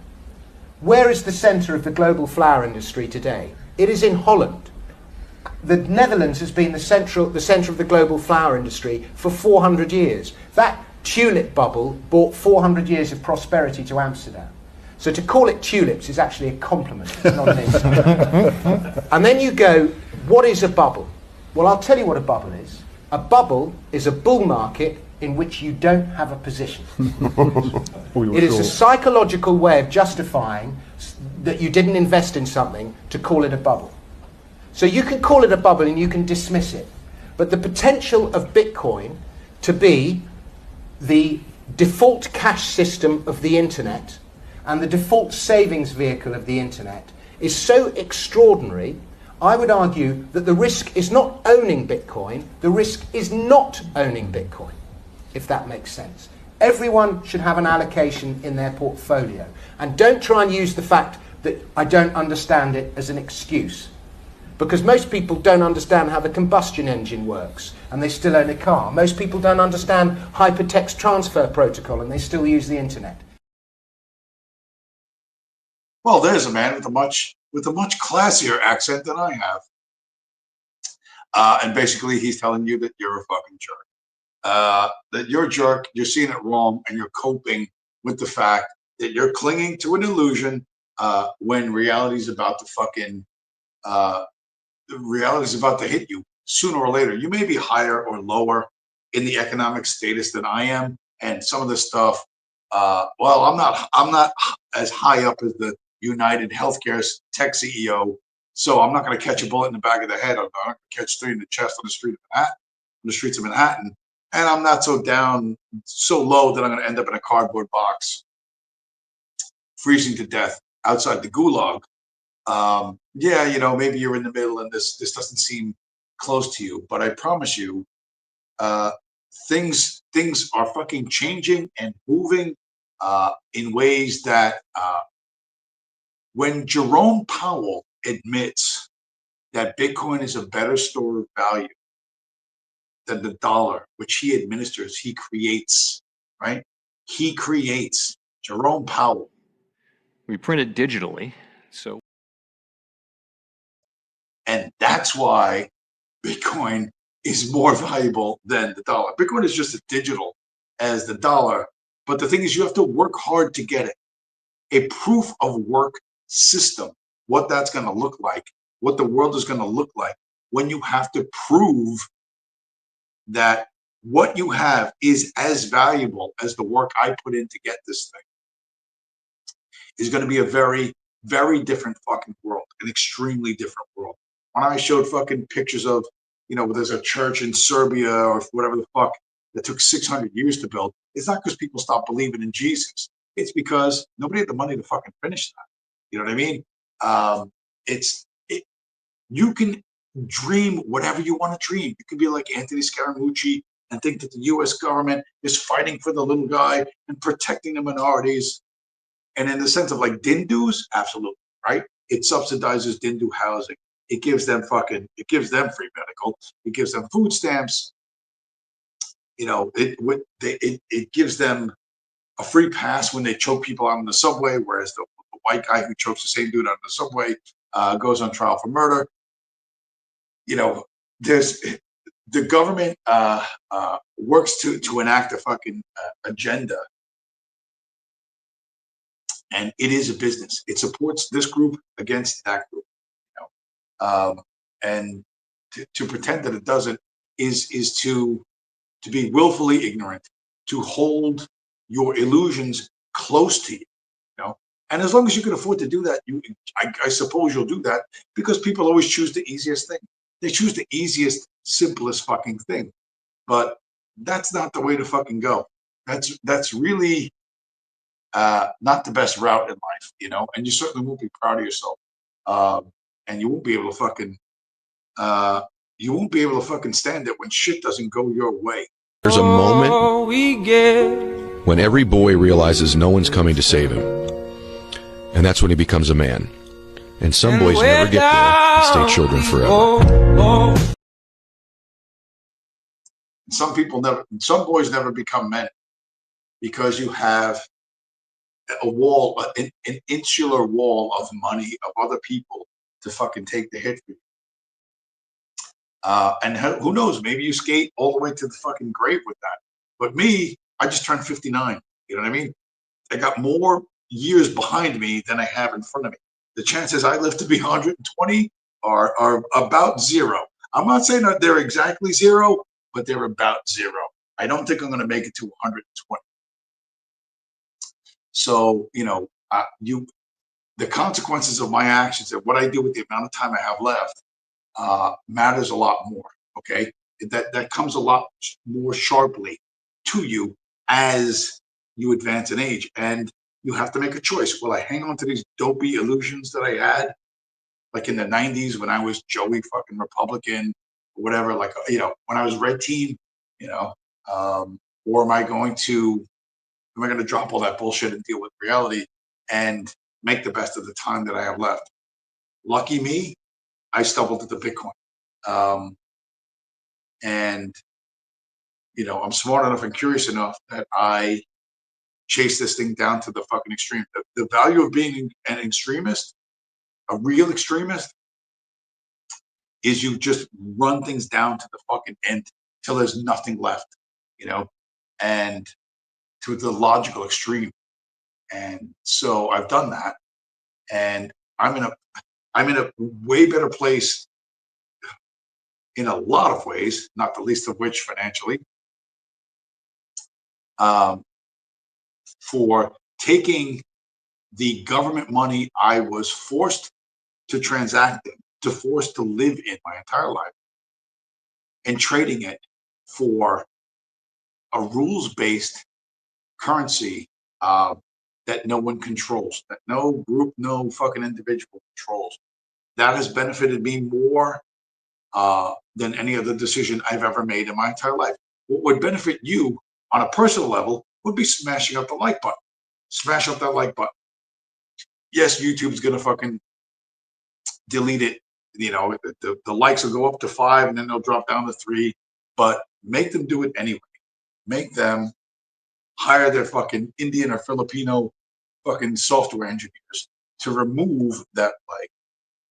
where is the center of the global flower industry today? It is in Holland. The Netherlands has been the center of the global flower industry for 400 years. That tulip bubble brought 400 years of prosperity to Amsterdam. So to call it tulips is actually a compliment, not an insult. And then you go, what is a bubble? Well, I'll tell you what a bubble is. A bubble is a bull market in which you don't have a position. It is a psychological way of justifying that you didn't invest in something to call it a bubble. So you can call it a bubble and you can dismiss it. But the potential of Bitcoin to be the default cash system of the internet and the default savings vehicle of the internet is so extraordinary, I would argue that the risk is not owning Bitcoin, the risk is not owning Bitcoin, if that makes sense. Everyone should have an allocation in their portfolio. And don't try and use the fact that I don't understand it as an excuse. Because most people don't understand how the combustion engine works and they still own a car. Most people don't understand hypertext transfer protocol and they still use the internet. Well, there's a man with a much classier accent than I have. And basically he's telling you that you're a fucking jerk. That you're a jerk, you're seeing it wrong, and you're coping with the fact that you're clinging to an illusion when reality's about to fucking reality's about to hit you sooner or later. You may be higher or lower in the economic status than I am, and some of this stuff. Well, I'm not as high up as the United Healthcare tech CEO, so I'm not going to catch a bullet in the back of the head. I'm not going to catch three in the chest on the streets of Manhattan, and I'm not so low that I'm going to end up in a cardboard box, freezing to death outside the gulag. Yeah, maybe you're in the middle and this doesn't seem close to you, but I promise you, things are fucking changing and moving in ways that when Jerome Powell admits that Bitcoin is a better store of value than the dollar, which he administers, he creates, right? He creates. Jerome Powell. We print it digitally, so. And that's why Bitcoin is more valuable than the dollar. Bitcoin is just as digital as the dollar. But the thing is, you have to work hard to get it. A proof of work system, what that's going to look like, what the world is going to look like when you have to prove that what you have is as valuable as the work I put in to get this thing, is going to be a very, very different fucking world, an extremely different world. When I showed fucking pictures of, there's a church in Serbia or whatever the fuck that took 600 years to build, it's not because people stopped believing in Jesus. It's because nobody had the money to fucking finish that. You know what I mean? You can dream whatever you want to dream. You can be like Anthony Scaramucci and think that the U.S. government is fighting for the little guy and protecting the minorities. And in the sense of like Dindus, absolutely, right? It subsidizes Dindu housing. It gives them free medical. It gives them food stamps. It gives them a free pass when they choke people out on the subway, whereas the white guy who chokes the same dude out on the subway goes on trial for murder. There's the government works to enact a fucking agenda. And it is a business. It supports this group against that group, and to pretend that it doesn't is to be willfully ignorant, to hold your illusions close to you, And as long as you can afford to do that, I suppose you'll do that, because people always choose the easiest thing. They choose the easiest, simplest fucking thing, but that's not the way to fucking go. That's really not the best route in life, and you certainly won't be proud of yourself, and you won't be able to fucking stand it when shit doesn't go your way. There's a moment when every boy realizes no one's coming to save him, and that's when he becomes a man. And some boys never get there and stay children forever. Some boys never become men, because you have a wall, an insular wall of money, of other people to fucking take the hit for you. And who knows, maybe you skate all the way to the fucking grave with that. But me, I just turned 59. You know what I mean? I got more years behind me than I have in front of me. The chances I live to be 120 are about zero. I'm not saying that they're exactly zero, but they're about zero. I don't think I'm going to make it to 120. So, the consequences of my actions and what I do with the amount of time I have left matters a lot more. Okay, that comes a lot more sharply to you as you advance in age, and you have to make a choice. Will I hang on to these dopey illusions that I had, like in the 90s when I was Joey fucking Republican or whatever, like, when I was red team, or am I going to drop all that bullshit and deal with reality and make the best of the time that I have left? Lucky me, I stumbled into Bitcoin. And, I'm smart enough and curious enough that I chase this thing down to the fucking extreme. The value of being an extremist, a real extremist, is you just run things down to the fucking end till there's nothing left, and to the logical extreme. And so I've done that, and I'm in a way better place in a lot of ways, not the least of which financially, for taking the government money I was forced to transact in, forced to live in my entire life, and trading it for a rules-based currency that no one controls, that no group, no fucking individual controls. That has benefited me more than any other decision I've ever made in my entire life. what would benefit you on a personal level would be smashing up the like button. Smash up that like button. Yes, YouTube's gonna fucking delete it. You know, the likes will go up to 5 and then they'll drop down to 3. But make them do it anyway. Make them hire their fucking Indian or Filipino fucking software engineers to remove that like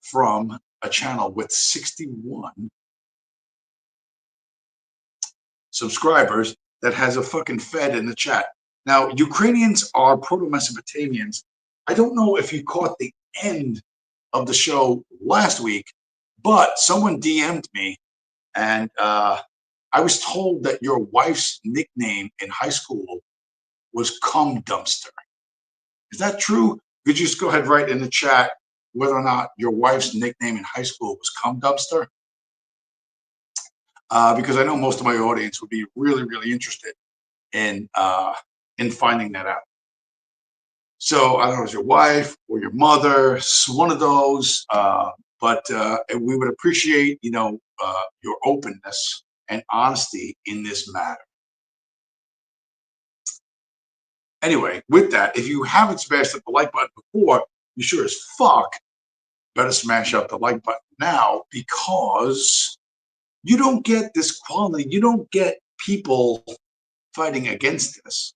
from a channel with 61 subscribers that has a fucking Fed in the chat. Now, Ukrainians are Proto-Mesopotamians. I don't know if you caught the end of the show last week, but someone DM'd me, and I was told that your wife's nickname in high school was Cum Dumpster. Is that true? Could you just go ahead and write in the chat whether or not your wife's nickname in high school was Cum Dumpster? Because I know most of my audience would be really, really interested in finding that out. So I don't know if it's your wife or your mother, one of those, but we would appreciate, your openness and honesty in this matter. Anyway, with that, if you haven't smashed up the like button before, you sure as fuck better smash up the like button now, because you don't get this quality. You don't get people fighting against this,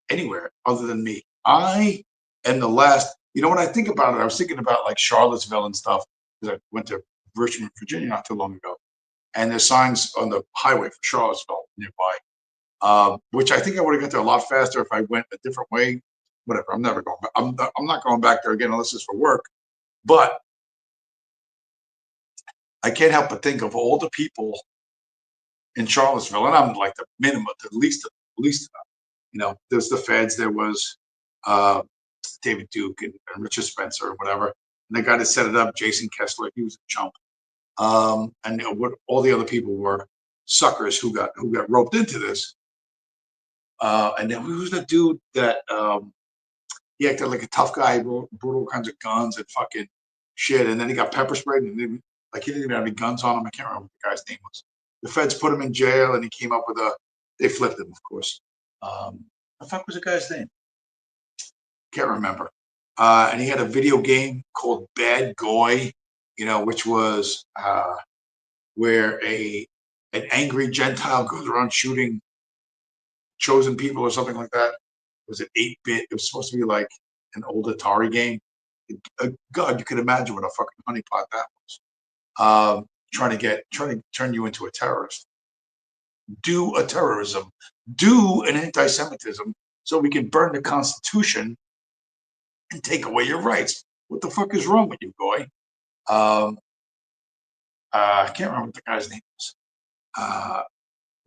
anywhere other than me. I am the last. When I think about it, I was thinking about like Charlottesville and stuff, because I went to Richmond, Virginia not too long ago, and there's signs on the highway for Charlottesville nearby, which I think I would have got there a lot faster if I went a different way. Whatever, I'm never going back. I'm not going back there again unless it's for work. But I can't help but think of all the people in Charlottesville, and I'm like the minimum, the least of them. There's the feds. There was David Duke and Richard Spencer or whatever, and the guy that set it up, Jason Kessler, he was a chump. And what all the other people were suckers who got roped into this. And then who was the dude that he acted like a tough guy, brought all kinds of guns and fucking shit, and then he got pepper sprayed, and he didn't even have any guns on him. I can't remember what the guy's name was. The feds put him in jail, and he came up with they flipped him, of course. The fuck was the guy's name? Can't remember. And he had a video game called Bad Goy, which was where an angry Gentile goes around shooting chosen people or something like that. Was it 8-bit? It was supposed to be like an old Atari game. God, you could imagine what a fucking honeypot that was. Trying to turn you into a terrorist. Do a terrorism. Do an anti-Semitism so we can burn the Constitution and take away your rights. What the fuck is wrong with you, Goy? I can't remember what the guy's name was.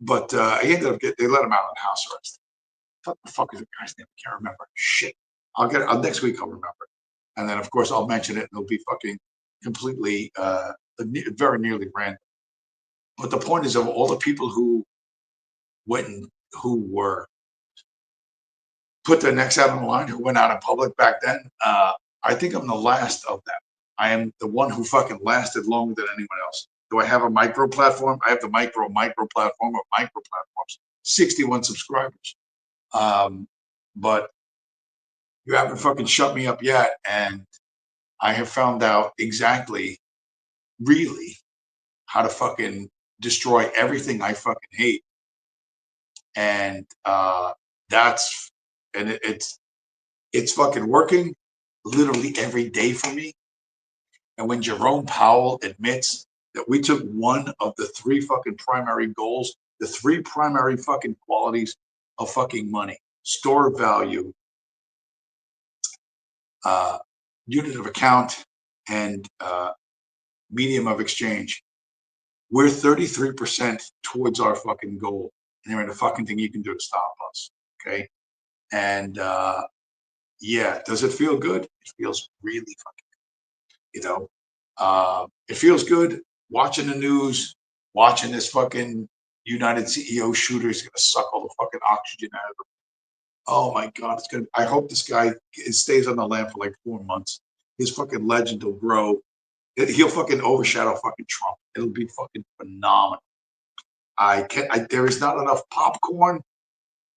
But he ended up they let him out on house arrest. What the fuck is the guy's name? I can't remember. Shit. I'll get it. Next week I'll remember. And then of course I'll mention it and it'll be fucking completely very nearly random. But the point is, of all the people who who were put their necks out on the line, who went out in public back then, I think I'm the last of them. I am the one who fucking lasted longer than anyone else. Do I have a micro platform? I have the micro platform of micro platforms. 61 subscribers. But you haven't fucking shut me up yet, and I have found out exactly, really, how to fucking destroy everything I fucking hate. And it's fucking working literally every day for me. And when Jerome Powell admits that we took one of the 3 fucking primary goals, the 3 primary fucking qualities of fucking money: store value, unit of account, and medium of exchange. We're 33% towards our fucking goal. And there ain't a fucking thing you can do to stop us. Okay. And yeah, does it feel good? It feels really fucking good. It feels good watching the news, watching this fucking United CEO shooter is gonna suck all the fucking oxygen out of him. Oh my God, I hope this guy stays on the land for like 4 months. His fucking legend will grow. He'll fucking overshadow fucking Trump. It'll be fucking phenomenal. There is not enough popcorn.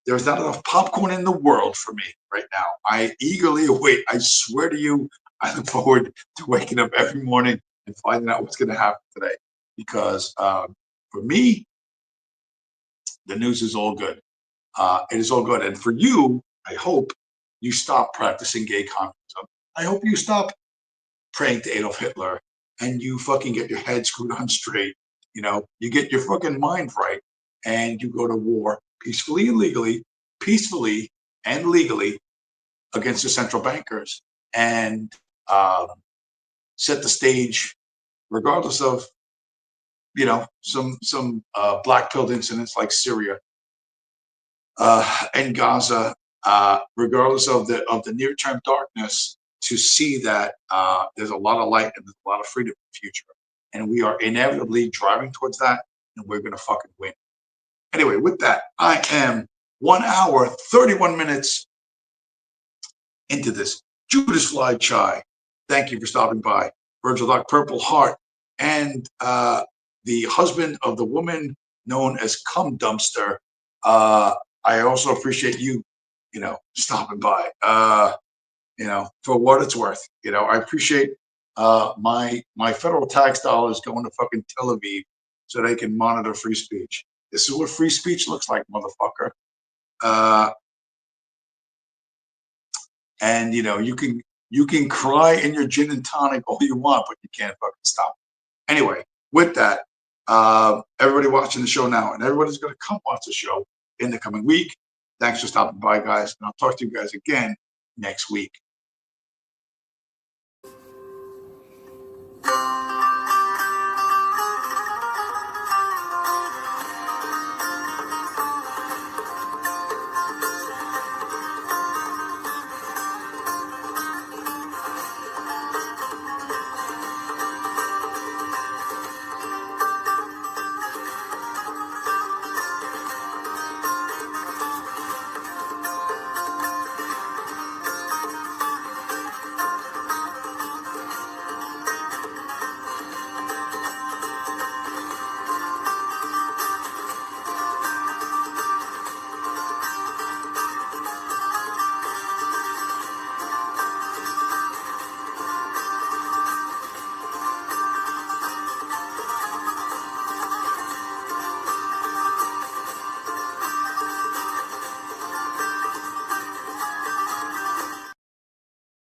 There's not enough popcorn in the world for me right now. I eagerly await. I swear to you, I look forward to waking up every morning and finding out what's going to happen today. Because for me, the news is all good. It is all good. And for you, I hope you stop practicing gay communism. I hope you stop praying to Adolf Hitler and you fucking get your head screwed on straight. You know, you get your fucking mind right and you go to war peacefully and legally against the central bankers and set the stage, regardless of, you know, some black pilled incidents like Syria and Gaza, regardless of the near term darkness, to see that there's a lot of light and there's a lot of freedom in the future, and we are inevitably driving towards that, and we're gonna fucking win. Anyway, with that, I am 1 hour 31 minutes into this Judas Fly Chai. Thank you for stopping by. Virgil Doc Purple Heart and the husband of the woman known as Cum Dumpster. I also appreciate you, you know, stopping by, you know, for what it's worth. You know, I appreciate my federal tax dollars going to fucking Tel Aviv so they can monitor free speech. This is what free speech looks like, motherfucker. And you know, you can cry in your gin and tonic all you want, but you can't fucking stop. Anyway, with that, everybody watching the show now, and everybody's going to come watch the show in the coming week. Thanks for stopping by, guys, and I'll talk to you guys again next week.